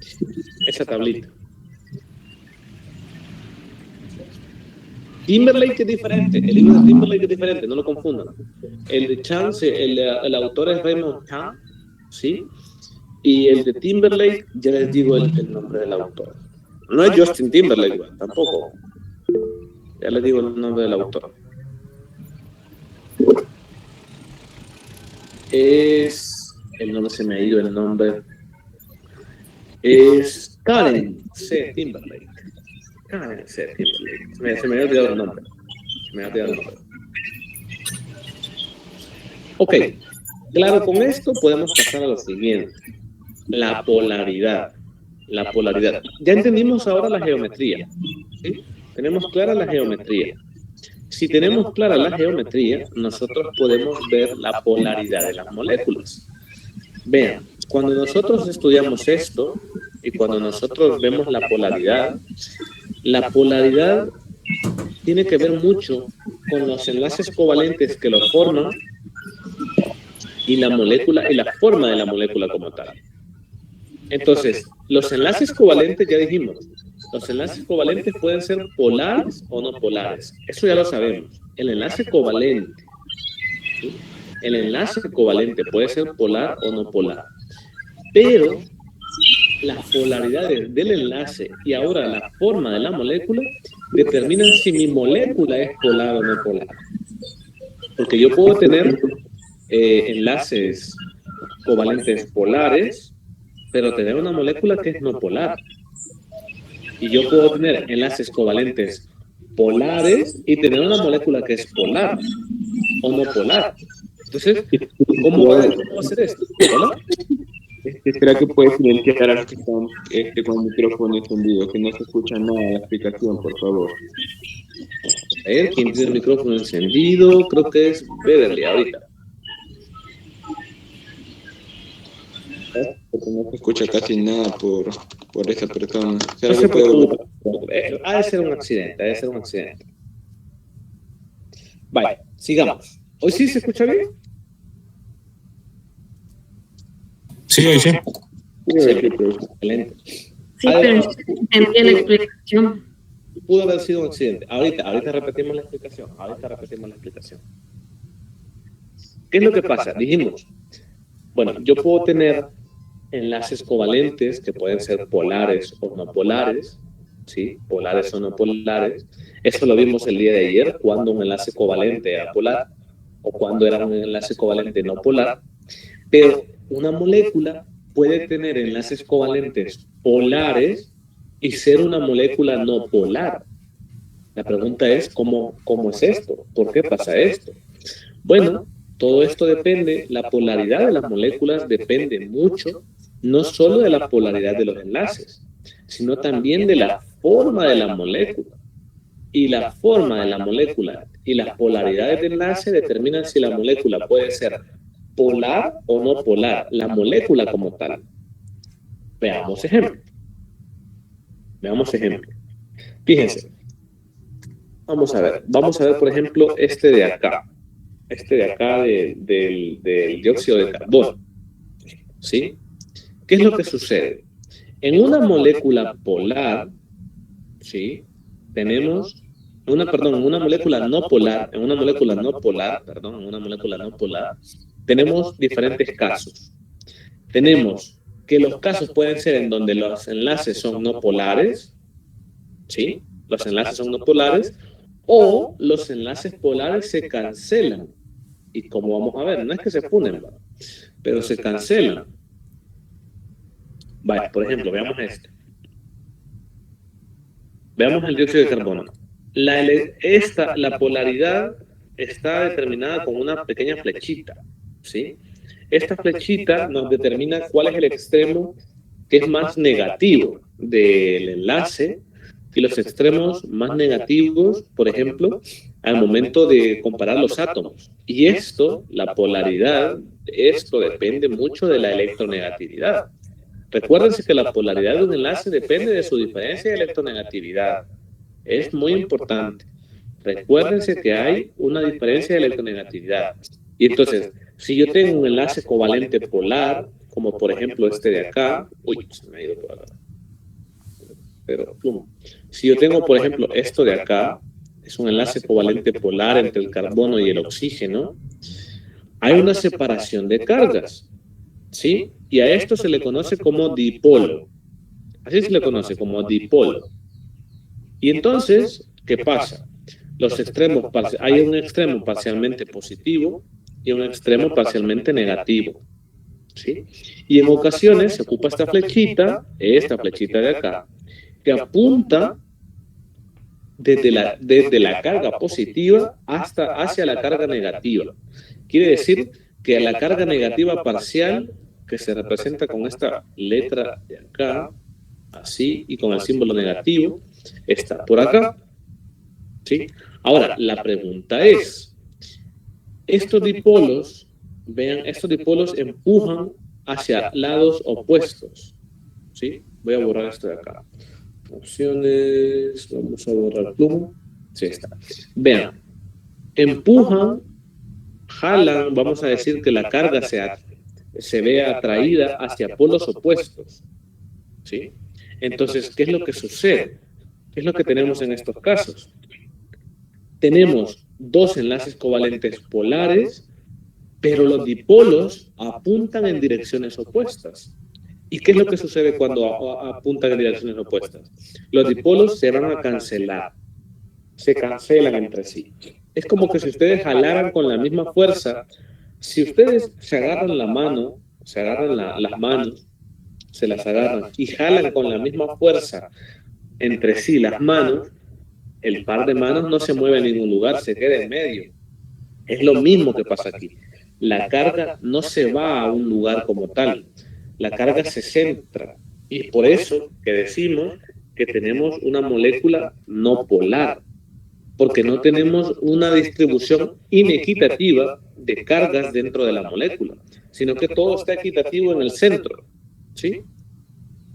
esa tablita. Timberlake es diferente, el libro de Timberlake es diferente, no lo confundan. El de Chan, el autor es Raymond Chan, ¿sí? Y el de Timberlake, ya les digo el nombre del autor. No es Justin Timberlake, tampoco. Ya les digo el nombre del autor. es, el nombre se me ha ido, el nombre es Karen C. Timberlake. Karen C. Timberlake. Se me había olvidado el nombre. Ok, claro, con esto podemos pasar a lo siguiente. La polaridad. Ya entendimos ahora la geometría. ¿Sí? Tenemos clara la geometría. Si tenemos clara la geometría, nosotros podemos ver la polaridad de las moléculas. Vean, cuando nosotros estudiamos esto y cuando nosotros vemos la polaridad tiene que ver mucho con los enlaces covalentes que lo forman y la molécula y la forma de la molécula como tal. Entonces, los enlaces covalentes, ya dijimos, los enlaces covalentes pueden ser polares o no polares. Eso ya lo sabemos. El enlace covalente, ¿sí? El enlace covalente puede ser polar o no polar. Pero las polaridades del enlace y ahora la forma de la molécula determinan si mi molécula es polar o no polar. Porque yo puedo tener enlaces covalentes polares, pero tener una molécula que es no polar. Y yo puedo tener enlaces covalentes polares y tener una molécula que es polar o no polar. Entonces, ¿cómo va a ser esto? ¿Hola? ¿Será que puedes silenciar a los que están con el micrófono encendido? Que no se escucha nada de la explicación, por favor. A ver, ¿quién tiene el micrófono encendido? Creo que es Beverly ahorita. Porque no se escucha casi nada por esa persona. No se preocupe. Ha de ser un accidente, Vaya, sigamos. ¿Hoy sí se escucha bien? Sí, hoy sí. Excelente. Sí, pero entendí la explicación. Pudo haber sido un accidente. Ahorita repetimos la explicación. ¿Qué es lo que pasa? Dijimos, bueno, yo puedo tener enlaces covalentes que pueden ser polares o no polares, ¿sí? Polares o no polares. Eso lo vimos el día de ayer, cuando un enlace covalente era polar o cuando era un enlace covalente no polar. Pero una molécula puede tener enlaces covalentes polares y ser una molécula no polar. La pregunta es, ¿cómo es esto? ¿Por qué pasa esto? Bueno, todo esto depende, la polaridad de las moléculas depende mucho, no solo de la polaridad de los enlaces, sino también de la forma de la molécula. Y la forma de la molécula y las polaridades de enlace determinan si la molécula puede ser polar o no polar, la molécula como tal. Veamos ejemplo. Fíjense. Vamos a ver, por ejemplo, este de acá del dióxido de carbono. ¿Sí? ¿Qué es lo que sucede? En una molécula polar, ¿sí? Tenemos una molécula no polar, tenemos diferentes casos. Tenemos que los casos pueden ser en donde los enlaces son no polares, ¿sí? Los enlaces son no polares, o los enlaces polares se cancelan. Y como vamos a ver, no es que se funen, pero se cancelan. Vaya, por ejemplo, veamos este. Veamos el dióxido de carbono. La polaridad está determinada con una pequeña flechita, ¿sí? Esta flechita nos determina cuál es el extremo que es más negativo del enlace y los extremos más negativos, por ejemplo, al momento de comparar los átomos. Y esto, la polaridad, esto depende mucho de la electronegatividad. Recuérdense que la polaridad de un enlace depende de su diferencia de electronegatividad. Es muy importante. Recuérdense que hay una diferencia de electronegatividad. Y entonces, si yo tengo un enlace covalente polar, como por ejemplo este de acá, se me ha ido por acá. Pero, si yo tengo, por ejemplo, esto de acá, es un enlace covalente polar entre el carbono y el oxígeno, hay una separación de cargas, ¿sí? Y a esto se le conoce como dipolo. Así se le conoce como dipolo. Y entonces, ¿qué pasa? Los extremos, hay un extremo parcialmente positivo y un extremo parcialmente negativo, ¿sí? Y en ocasiones se ocupa esta flechita de acá, que apunta desde la carga positiva hacia la carga negativa. Quiere decir que la carga negativa parcial, que se representa con esta letra de acá, así, y con el símbolo negativo, está por acá, ¿sí? Ahora, la pregunta es, estos dipolos, vean, estos dipolos empujan hacia lados opuestos, ¿sí? Voy a borrar esto de acá. Opciones, vamos a borrar pluma. Sí, está. Vean, empujan, jalan, vamos a decir que la carga se ve atraída hacia polos opuestos, ¿sí? Entonces, ¿qué es lo que sucede? ¿Qué es lo que tenemos en estos casos? Tenemos dos enlaces covalentes polares, pero los dipolos apuntan en direcciones opuestas. ¿Y qué es lo que sucede cuando apuntan en direcciones opuestas? Los dipolos se van a cancelar, se cancelan entre sí. Es como que si ustedes jalaran con la misma fuerza, si ustedes se agarran la mano, se agarran las manos, se las agarran y jalan con la misma fuerza entre sí las manos, el par de manos no se mueve a ningún lugar, se queda en medio. Es lo mismo que pasa aquí. La carga no se va a un lugar como tal. La carga se centra, y es por eso que decimos que tenemos una molécula no polar, porque no tenemos una distribución inequitativa de cargas dentro de la molécula, sino que todo está equitativo en el centro, ¿sí?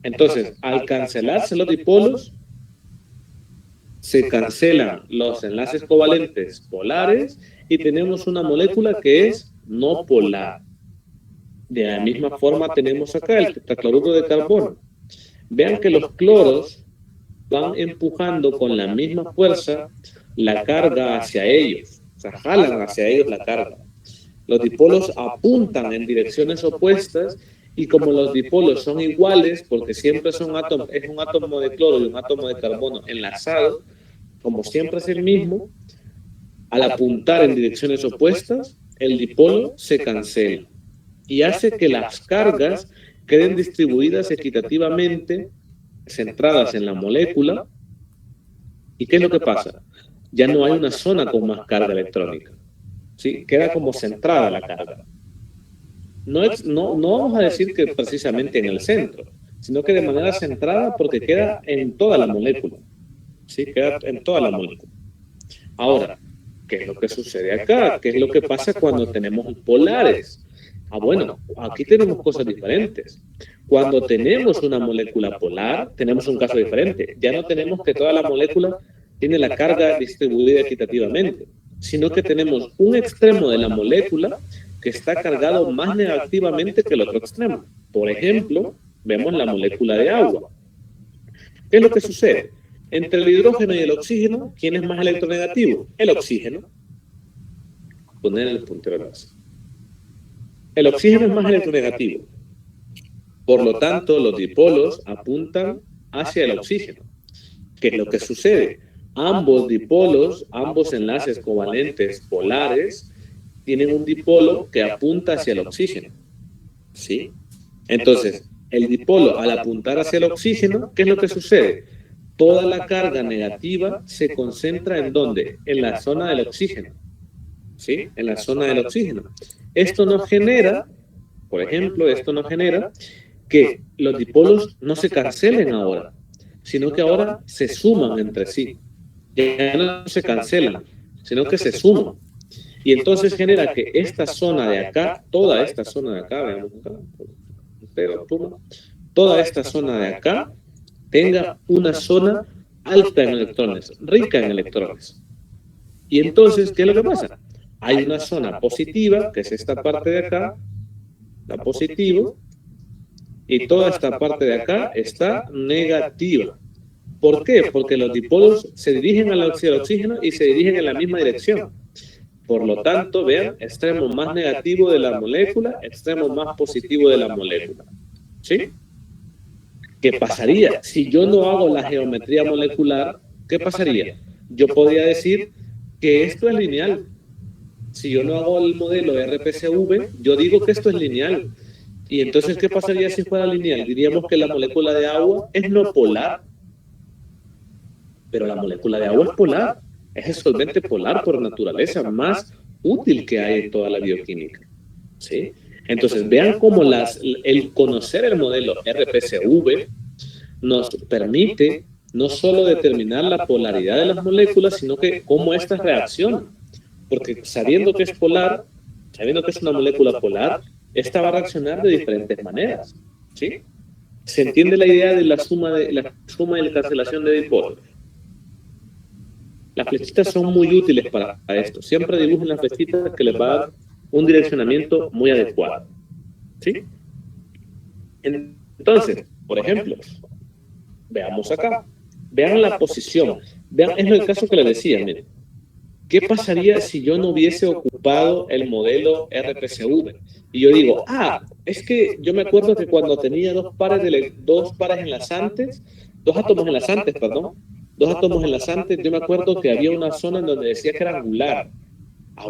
Entonces, al cancelarse los dipolos, se cancelan los enlaces covalentes polares y tenemos una molécula que es no polar. De la misma forma tenemos acá el tetracloruro de carbono. Vean que los cloros van empujando con la misma fuerza la carga hacia ellos, o sea, jalan hacia ellos la carga. Los dipolos apuntan en direcciones opuestas y como los dipolos son iguales, porque siempre son átomos, es un átomo de cloro y un átomo de carbono enlazado, como siempre es el mismo, al apuntar en direcciones opuestas, el dipolo se cancela y hace que las cargas queden distribuidas equitativamente, centradas en la molécula. ¿Y qué es lo que pasa? Ya no hay una zona con más carga electrónica, ¿sí? Queda como centrada la carga. No vamos a decir que precisamente en el centro, sino que de manera centrada porque queda en toda la molécula, ¿sí? Queda en toda la molécula. Ahora, ¿qué es lo que sucede acá? ¿Qué es lo que pasa cuando tenemos polares? Bueno, aquí tenemos cosas diferentes. Cuando tenemos una molécula polar, tenemos un caso diferente. Ya no tenemos que toda la molécula tiene la carga distribuida equitativamente, sino que tenemos un extremo de la molécula que está cargado más negativamente que el otro extremo. Por ejemplo, vemos la molécula de agua. ¿Qué es lo que sucede? Entre el hidrógeno y el oxígeno, ¿quién es más electronegativo? El oxígeno. Poner el puntero láser. El oxígeno es más electronegativo. Por lo tanto, los dipolos apuntan hacia el oxígeno. ¿Qué es lo que sucede? Ambos dipolos, ambos enlaces covalentes polares, tienen un dipolo que apunta hacia el oxígeno, ¿sí? Entonces, el dipolo al apuntar hacia el oxígeno, ¿qué es lo que sucede? Toda la carga negativa se concentra ¿en dónde? En la zona del oxígeno, ¿sí? En la zona del oxígeno. Esto nos genera, por ejemplo, que los dipolos no se cancelen ahora, sino que ahora se suman entre sí. Ya no se cancelan, sino que se suman. Y entonces genera que esta zona de acá, toda esta zona de acá, veamos acá, pero toda esta zona de acá tenga una zona alta en electrones, rica en electrones. Y entonces, ¿qué es lo que pasa? Hay una zona positiva, que es esta parte de acá, la positiva, y toda esta parte de acá está negativa. ¿Por qué? Porque los dipolos se dirigen al oxígeno y se dirigen en la misma dirección. Por lo tanto, vean, extremo más negativo de la molécula, extremo más positivo de la molécula. ¿Sí? ¿Qué pasaría? Si yo no hago la geometría molecular, ¿qué pasaría? Yo podría decir que esto es lineal. Si yo no hago el modelo RPCV, yo digo que esto es lineal. Y entonces, ¿qué pasaría si fuera lineal? Diríamos que la molécula de agua es no polar. Pero la molécula de agua es polar. Es el solvente polar por naturaleza, más útil que hay en toda la bioquímica. ¿Sí? Entonces, vean cómo el conocer el modelo RPCV nos permite no solo determinar la polaridad de las moléculas, sino que cómo estas reaccionan. Porque sabiendo que es polar, sabiendo que es una molécula polar, esta va a reaccionar de diferentes maneras. ¿Sí? ¿Se entiende la idea de la suma y la cancelación de dipolos? Las flechitas son muy útiles para esto. Siempre dibujen las flechitas que les va a dar un direccionamiento muy adecuado. ¿Sí? Entonces, por ejemplo, veamos acá. Vean la posición. Vean, es el caso que les decía, miren. ¿Qué pasaría si yo no hubiese ocupado el modelo RPCV? Y yo digo, es que yo me acuerdo que cuando tenía dos átomos enlazantes, yo me acuerdo que había una zona en donde decía que era angular.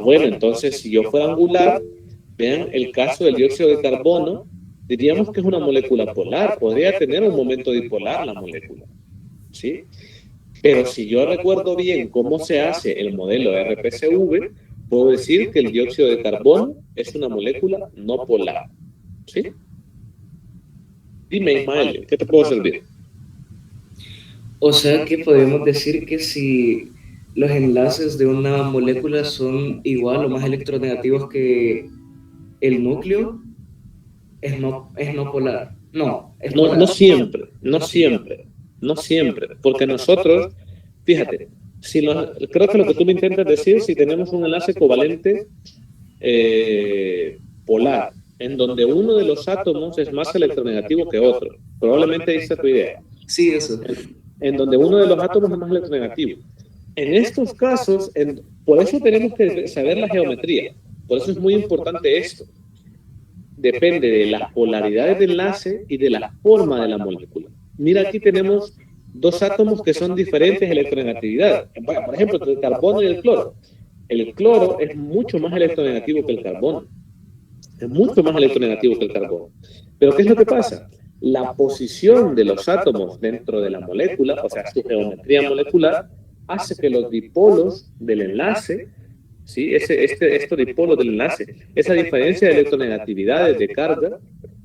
Bueno, entonces si yo fuera angular, vean el caso del dióxido de carbono, diríamos que es una molécula polar, podría tener un momento dipolar la molécula, ¿sí? Pero si yo recuerdo bien cómo se hace el modelo RPCV, puedo decir que el dióxido de carbono es una molécula no polar, ¿sí? Dime, Ismael, ¿qué te puedo servir? O sea que podemos decir que si los enlaces de una molécula son igual o más electronegativos que el núcleo, es no polar. No siempre, porque nosotros, fíjate, creo que lo que tú me intentas decir, si tenemos un enlace covalente polar, en donde uno de los átomos es más electronegativo que otro, probablemente esa es tu idea. Sí, eso. En donde uno de los átomos es más electronegativo. En estos casos, por eso tenemos que saber la geometría, por eso es muy importante esto. Depende de las polaridades de enlace y de la forma de la molécula. Mira, aquí tenemos dos átomos que son diferentes en electronegatividad. Por ejemplo, el carbono y el cloro. El cloro es mucho más electronegativo que el carbono. Es mucho más electronegativo que el carbono. Pero ¿qué es lo que pasa? La posición de los átomos dentro de la molécula, o sea, su geometría molecular, hace que los dipolos del enlace, ¿sí? Estos dipolos del enlace, esa diferencia de electronegatividades de carga,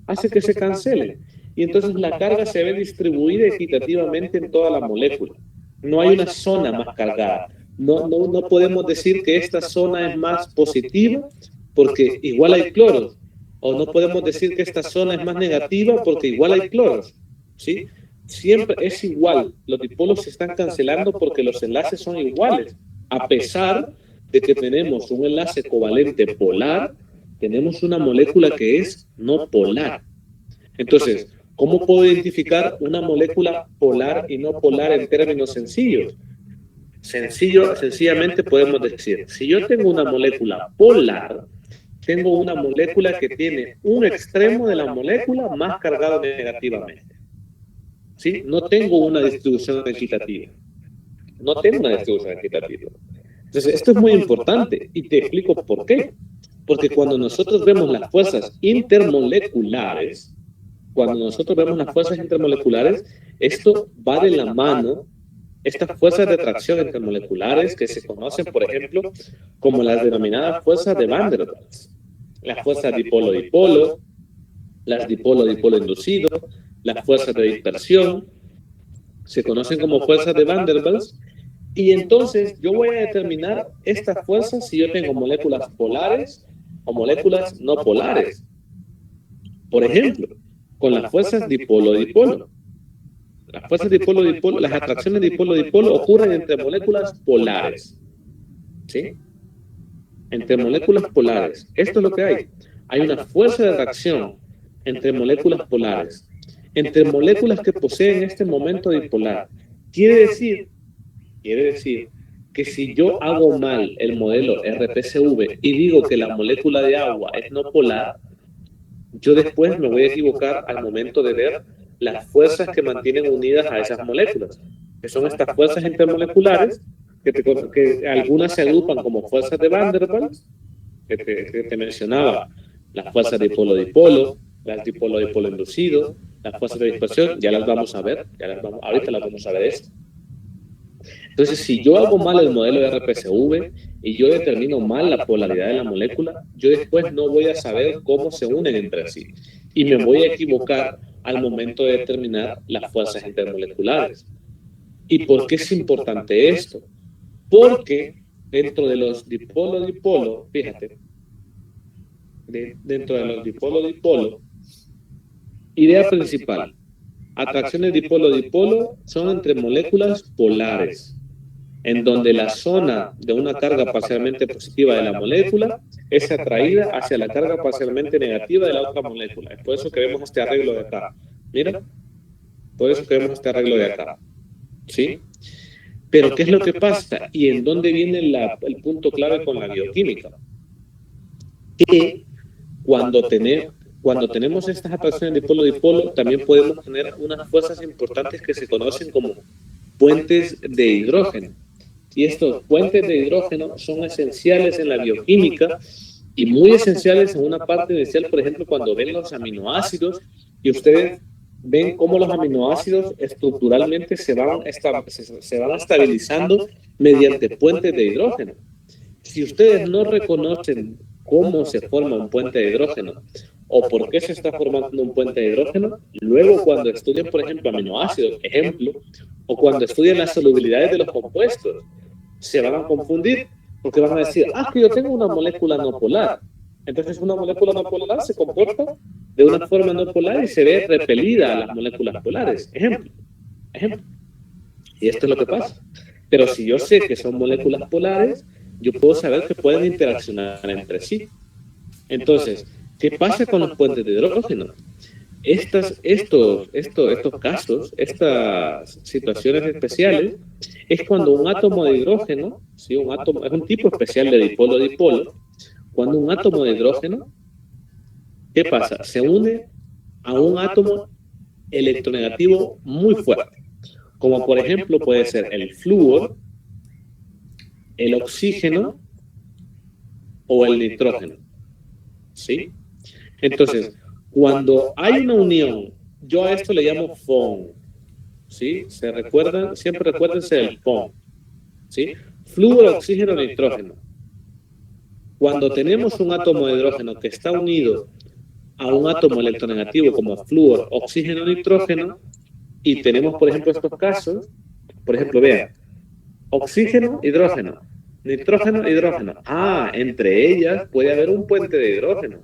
hace que se cancelen. Y entonces la carga se ve distribuida equitativamente en toda la molécula. No hay una zona más cargada. No podemos decir que esta zona es más positiva porque igual hay cloros. O no podemos decir que esta zona es más negativa porque igual hay cloros. ¿Sí? Siempre es igual. Los dipolos se están cancelando porque los enlaces son iguales. A pesar de que tenemos un enlace covalente polar, tenemos una molécula que es no polar. Entonces, ¿cómo puedo identificar una molécula polar y no polar en términos sencillos? Sencillamente podemos decir, si yo tengo una molécula polar, tengo una molécula que tiene un extremo de la molécula más cargado negativamente. ¿Sí? No tengo una distribución equitativa. Entonces, esto es muy importante y te explico por qué. Porque cuando nosotros vemos las fuerzas intermoleculares, esto va de la mano, estas fuerzas de atracción intermoleculares que se conocen, por ejemplo, como las denominadas fuerzas de Van der Waals. Las fuerzas dipolo-dipolo, las dipolo-dipolo inducido, las fuerzas de dispersión, se conocen como fuerzas de Van der Waals. Y entonces yo voy a determinar estas fuerzas si yo tengo moléculas polares o moléculas no polares. Por ejemplo, con las fuerzas dipolo-dipolo. Las fuerzas dipolo-dipolo, las atracciones dipolo-dipolo ocurren entre moléculas polares. ¿Sí? Entre moléculas polares. Esto es lo que hay. Hay una fuerza de atracción entre moléculas polares. Entre moléculas que poseen este momento dipolar. Quiere decir que si yo hago mal el modelo RPCV y digo que la molécula de agua es no polar, yo después me voy a equivocar al momento de ver las fuerzas que mantienen unidas a esas moléculas, que son estas fuerzas intermoleculares, que algunas se agrupan como fuerzas de Van der Waals que te mencionaba, las fuerzas dipolo-dipolo, las dipolo-dipolo inducido, las fuerzas de dispersión, ya las vamos a ver, ahorita las vamos a ver esto. Entonces, si yo hago mal el modelo de RPCV y yo determino mal la polaridad de la molécula, yo después no voy a saber cómo se unen entre sí y me voy a equivocar al momento de determinar las fuerzas intermoleculares. ¿Y por qué es importante esto? Porque dentro de los dipolo-dipolo, fíjate, dentro de los dipolo-dipolo, idea principal, atracciones dipolo-dipolo son entre moléculas polares, en donde la zona de una carga parcialmente positiva de la molécula es atraída hacia la carga parcialmente negativa de la otra molécula. Es por eso que vemos este arreglo de acá. Mira, por eso que vemos este arreglo de acá. ¿Sí? Pero ¿qué es lo que pasa? ¿Y en dónde viene el punto clave con la bioquímica? Que cuando tenemos estas atracciones dipolo-dipolo, también podemos tener unas fuerzas importantes que se conocen como puentes de hidrógeno. Y estos puentes de hidrógeno son esenciales en la bioquímica y muy esenciales en una parte inicial, por ejemplo, cuando ven los aminoácidos y ustedes ven cómo los aminoácidos estructuralmente se van estabilizando mediante puentes de hidrógeno. Si ustedes no reconocen cómo se forma un puente de hidrógeno o por qué se está formando un puente de hidrógeno, luego cuando estudian, por ejemplo, aminoácidos, ejemplo, o cuando estudian las solubilidades de los compuestos, se van a confundir porque van a decir, que yo tengo una molécula no polar. Entonces una molécula no polar se comporta de una forma no polar y se ve repelida a las moléculas polares. Ejemplo. Y esto es lo que pasa. Pero si yo sé que son moléculas polares, yo puedo saber que pueden interaccionar entre sí. Entonces, ¿qué pasa con los puentes de hidrógeno? Estos casos, estas situaciones especiales, es cuando un átomo de hidrógeno, ¿sí? Es un tipo especial de dipolo-dipolo, cuando un átomo de hidrógeno, ¿qué pasa? Se une a un átomo electronegativo muy fuerte, como por ejemplo puede ser el flúor, el oxígeno o el nitrógeno, ¿sí? Entonces, cuando hay una unión, yo a esto le llamo FON, ¿sí? Siempre recuérdense del FON, ¿sí? Flúor, oxígeno, nitrógeno. Cuando tenemos un átomo de hidrógeno que está unido a un átomo electronegativo como flúor, oxígeno, nitrógeno, y tenemos, por ejemplo, estos casos, por ejemplo, vean, oxígeno, hidrógeno, nitrógeno, hidrógeno. Entre ellas puede haber un puente de hidrógeno.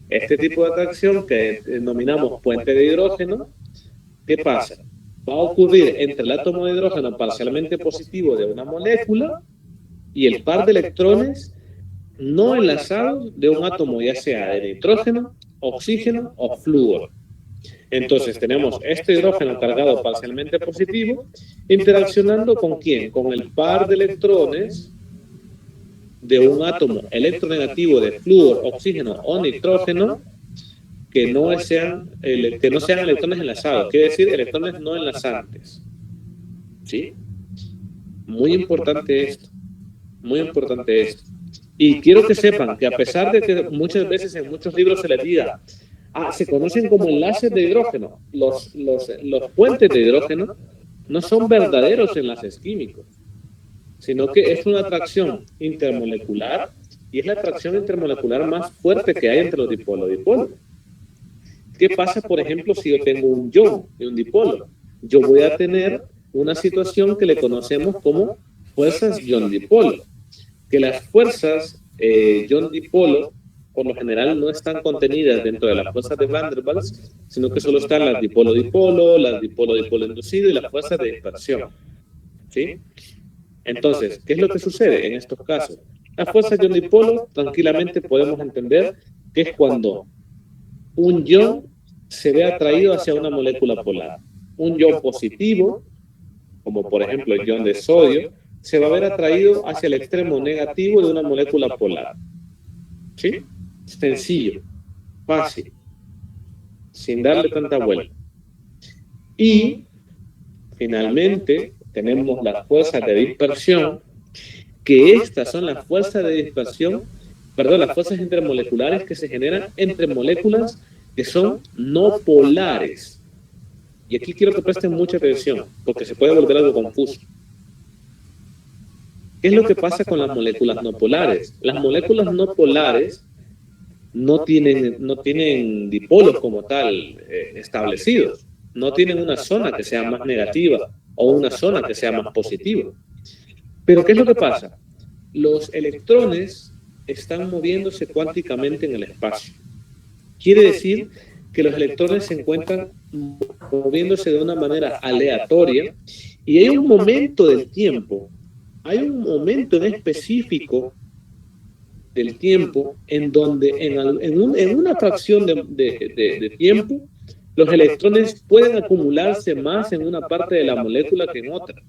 Este tipo de atracción que denominamos puente de hidrógeno, ¿qué pasa? Va a ocurrir entre el átomo de hidrógeno parcialmente positivo de una molécula y el par de electrones no enlazados de un átomo, ya sea de nitrógeno, oxígeno o flúor. Entonces tenemos este hidrógeno cargado parcialmente positivo interaccionando ¿con quién? Con el par de electrones de un átomo electronegativo de flúor, oxígeno o nitrógeno que no sean electrones enlazados, quiere decir electrones no enlazantes. ¿Sí? Muy importante esto. Y quiero que sepan que a pesar de que muchas veces en muchos libros se les diga, se conocen como enlaces de hidrógeno, los puentes de hidrógeno no son verdaderos enlaces químicos, sino que es una atracción intermolecular y es la atracción intermolecular más fuerte que hay entre los dipolo-dipolo. ¿Qué pasa, por ejemplo, si yo tengo un ion y un dipolo? Yo voy a tener una situación que le conocemos como fuerzas ion-dipolo, que las fuerzas ion-dipolo por lo general no están contenidas dentro de las fuerzas de Van der Waals, sino que solo están las dipolo-dipolo, las dipolo-dipolo inducido y las fuerzas de dispersión. ¿Sí? Entonces, ¿qué es lo que sucede en estos casos? Las fuerzas ion-dipolo, tranquilamente podemos entender que es cuando un ion se ve atraído hacia una molécula polar. Un ion positivo, como por ejemplo el ion de sodio, se va a ver atraído hacia el extremo negativo de una molécula polar. ¿Sí? Sencillo, fácil, sin darle tanta vuelta. Y, finalmente, tenemos las fuerzas de dispersión, que estas son las fuerzas de dispersión perdón, las fuerzas intermoleculares que se generan entre moléculas que son no polares. Y aquí quiero que presten mucha atención, porque se puede volver algo confuso. ¿Qué es lo que pasa con las moléculas no polares? Las moléculas no polares no tienen dipolos como tal establecidos. No tienen una zona que sea más negativa o una zona que sea más positiva. Pero ¿qué es lo que pasa? Los electrones están moviéndose cuánticamente en el espacio. Quiere decir que los electrones se encuentran moviéndose de una manera aleatoria y hay un momento del tiempo, hay un momento en específico del tiempo en donde en una fracción de tiempo los electrones pueden acumularse más en una parte de la molécula que en otra.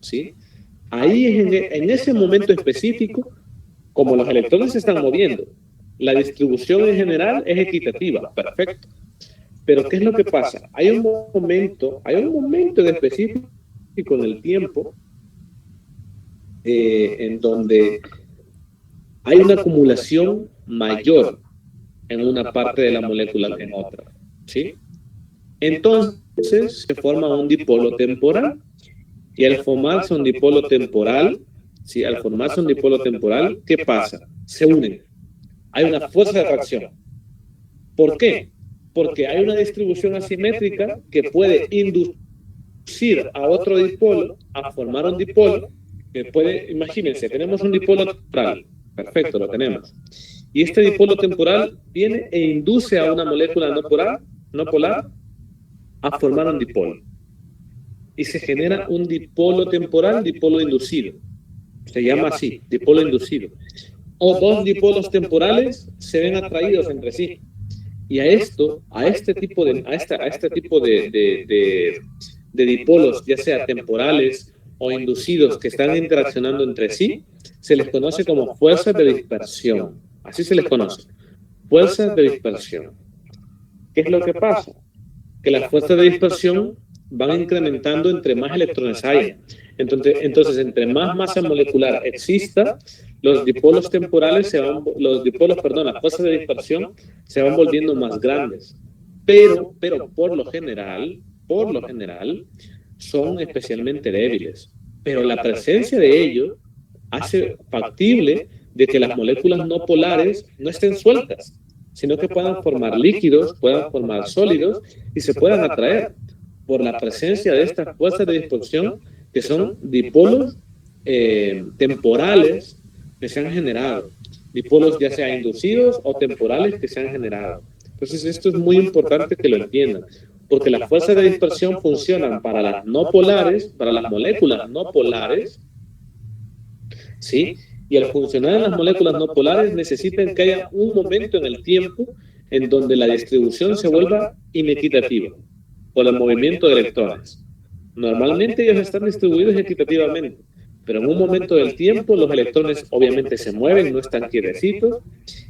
¿Sí? Ahí en ese momento específico, como los electrones se están moviendo, la distribución en general es equitativa, perfecto. Pero ¿qué es lo que pasa? Hay un momento en específico en el tiempo en donde hay una acumulación mayor en una parte de la molécula que en otra, ¿sí? Entonces se forma un dipolo temporal y al formarse un dipolo temporal, ¿sí? Al formarse un dipolo temporal, ¿qué pasa? Se unen. Hay una fuerza de atracción. ¿Por qué? Porque hay una distribución asimétrica que puede inducir a otro dipolo a formar un dipolo que puede, imagínense, tenemos un dipolo temporal. Perfecto, lo tenemos. Y este dipolo temporal viene e induce a una molécula no polar a formar un dipolo. Y se genera un dipolo temporal, dipolo inducido. Se llama así, dipolo inducido. O dos dipolos temporales se ven atraídos entre sí. Y a este tipo de dipolos, ya sea temporales o inducidos que están interaccionando entre sí, se les conoce como fuerzas de dispersión. Así se les conoce. Fuerzas de dispersión. ¿Qué es lo que pasa? Que las fuerzas de dispersión van incrementando entre más electrones haya. Entonces, entre más masa molecular exista, las fuerzas de dispersión se van volviendo más grandes. Pero por lo general, son especialmente débiles. Pero la presencia de ellos hace factible de que las moléculas no polares no estén sueltas, sino que puedan formar líquidos, puedan formar sólidos y se puedan atraer por la presencia de estas fuerzas de dispersión que son dipolos temporales que se han generado, dipolos ya sea inducidos o temporales que se han generado. Entonces esto es muy importante que lo entiendan, porque las fuerzas de dispersión funcionan para las no polares, para las moléculas no polares, ¿sí? Y al funcionar en las moléculas no polares necesitan que haya un momento en el tiempo en donde la distribución se vuelva inequitativa por el movimiento de electrones. Normalmente ellos están distribuidos equitativamente, pero en un momento del tiempo los electrones obviamente se mueven, no están quietecitos,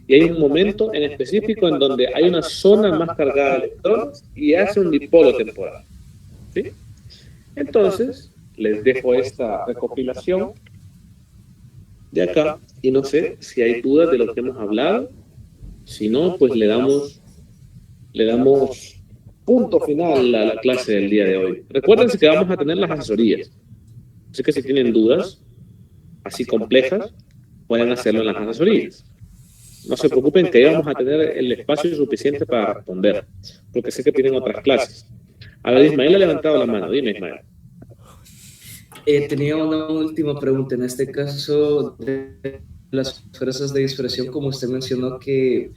y hay un momento en específico en donde hay una zona más cargada de electrones y hace un dipolo temporal. ¿Sí? Entonces, les dejo esta recopilación de acá y no sé si hay dudas de lo que hemos hablado. Si no, pues le damos punto final a la clase del día de hoy. Recuérdense que vamos a tener las asesorías. Así que si tienen dudas así complejas, pueden hacerlo en las asesorías. No se preocupen que ya vamos a tener el espacio suficiente para responder, porque sé que tienen otras clases. A ver, Ismael ha levantado la mano. Dime, Ismael. Tenía una última pregunta. En este caso, de las fuerzas de dispersión, como usted mencionó que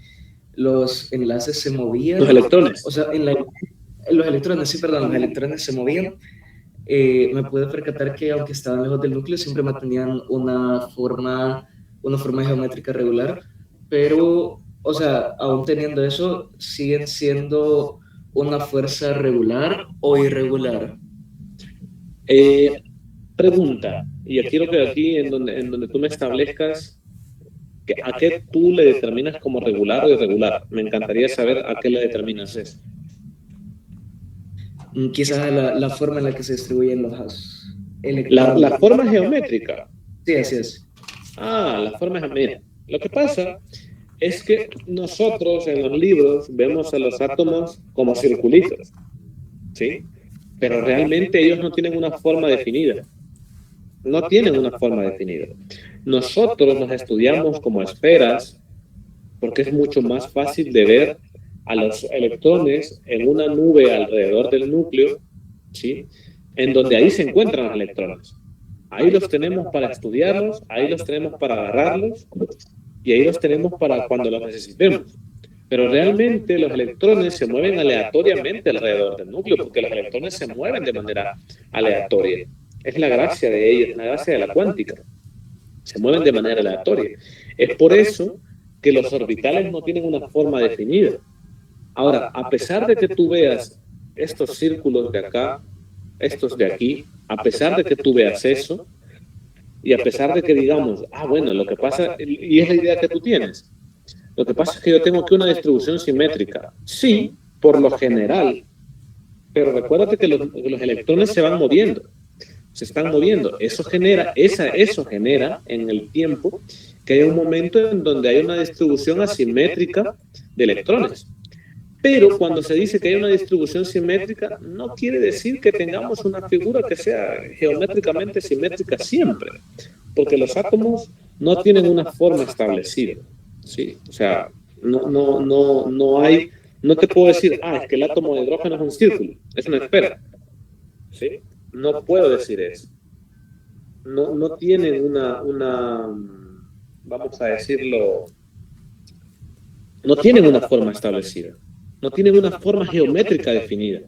los enlaces se movían. Los electrones. O sea, los electrones, sí, perdón, los electrones se movían. Me pude percatar que aunque estaban lejos del núcleo, siempre mantenían una forma geométrica regular, pero, o sea, aún teniendo eso, siguen siendo una fuerza regular o irregular. Pregunta, y quiero que aquí en donde tú me establezcas a qué tú le determinas como regular o irregular. Me encantaría saber a qué le determinas eso. Quizás la forma en la que se distribuyen los electrones. La forma geométrica. Sí, así es. La forma geométrica. Lo que pasa es que nosotros en los libros vemos a los átomos como circulitos, ¿sí? Pero realmente ellos no tienen una forma definida. No tienen una forma definida. Nosotros los estudiamos como esferas porque es mucho más fácil de ver a los electrones en una nube alrededor del núcleo, ¿sí? En donde ahí se encuentran los electrones. Ahí los tenemos para estudiarlos, ahí los tenemos para agarrarlos y ahí los tenemos para cuando los necesitemos. Pero realmente los electrones se mueven aleatoriamente alrededor del núcleo porque los electrones se mueven de manera aleatoria. Es la gracia de ellos, es la gracia de la cuántica. Se mueven de manera aleatoria. Es por eso que los orbitales no tienen una forma definida. Ahora, a pesar de que tú veas estos círculos de acá, estos de aquí, a pesar de que tú veas eso, y a pesar de que digamos, bueno, lo que pasa, y es la idea que tú tienes, lo que pasa es que yo tengo aquí una distribución simétrica. Sí, por lo general, pero recuérdate que los electrones se van moviendo, se están moviendo. Eso genera en el tiempo que hay un momento en donde hay una distribución asimétrica de electrones. Pero cuando se dice que hay una distribución simétrica, no quiere decir que tengamos una figura que sea geométricamente simétrica siempre, porque los átomos no tienen una forma establecida, ¿sí? O sea, no hay, no te puedo decir, es que el átomo de hidrógeno es un círculo, es una esfera, ¿sí? No puedo decir eso. No tienen una, vamos a decirlo, no tienen una forma establecida. No tienen una forma geométrica definida.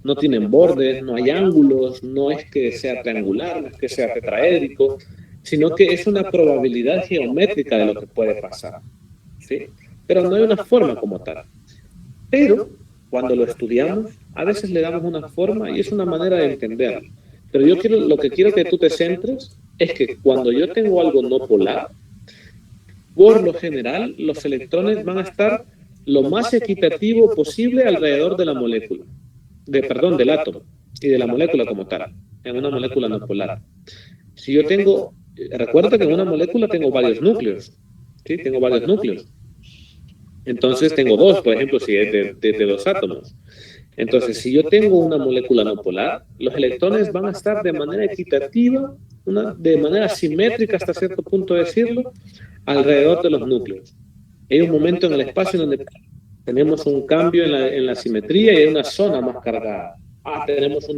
No tienen bordes, no hay ángulos, no es que sea triangular, no es que sea tetraédrico, sino que es una probabilidad geométrica de lo que puede pasar, ¿sí? Pero no hay una forma como tal. Pero cuando lo estudiamos, a veces le damos una forma y es una manera de entenderlo. Pero lo que quiero que tú te centres es que cuando yo tengo algo no polar, por lo general los electrones van a estar lo más equitativo posible alrededor de la molécula, del átomo y de la molécula como tal, en una molécula no polar. Si yo tengo, recuerda que en una molécula tengo varios núcleos, ¿sí? Tengo varios núcleos. Entonces tengo dos, por ejemplo, si es de dos átomos. Entonces, si yo tengo una molécula no polar, los electrones van a estar de manera equitativa, de manera simétrica hasta cierto punto decirlo, alrededor de los núcleos. Hay un momento en el espacio en donde tenemos un cambio en la simetría y hay una zona más cargada. Tenemos un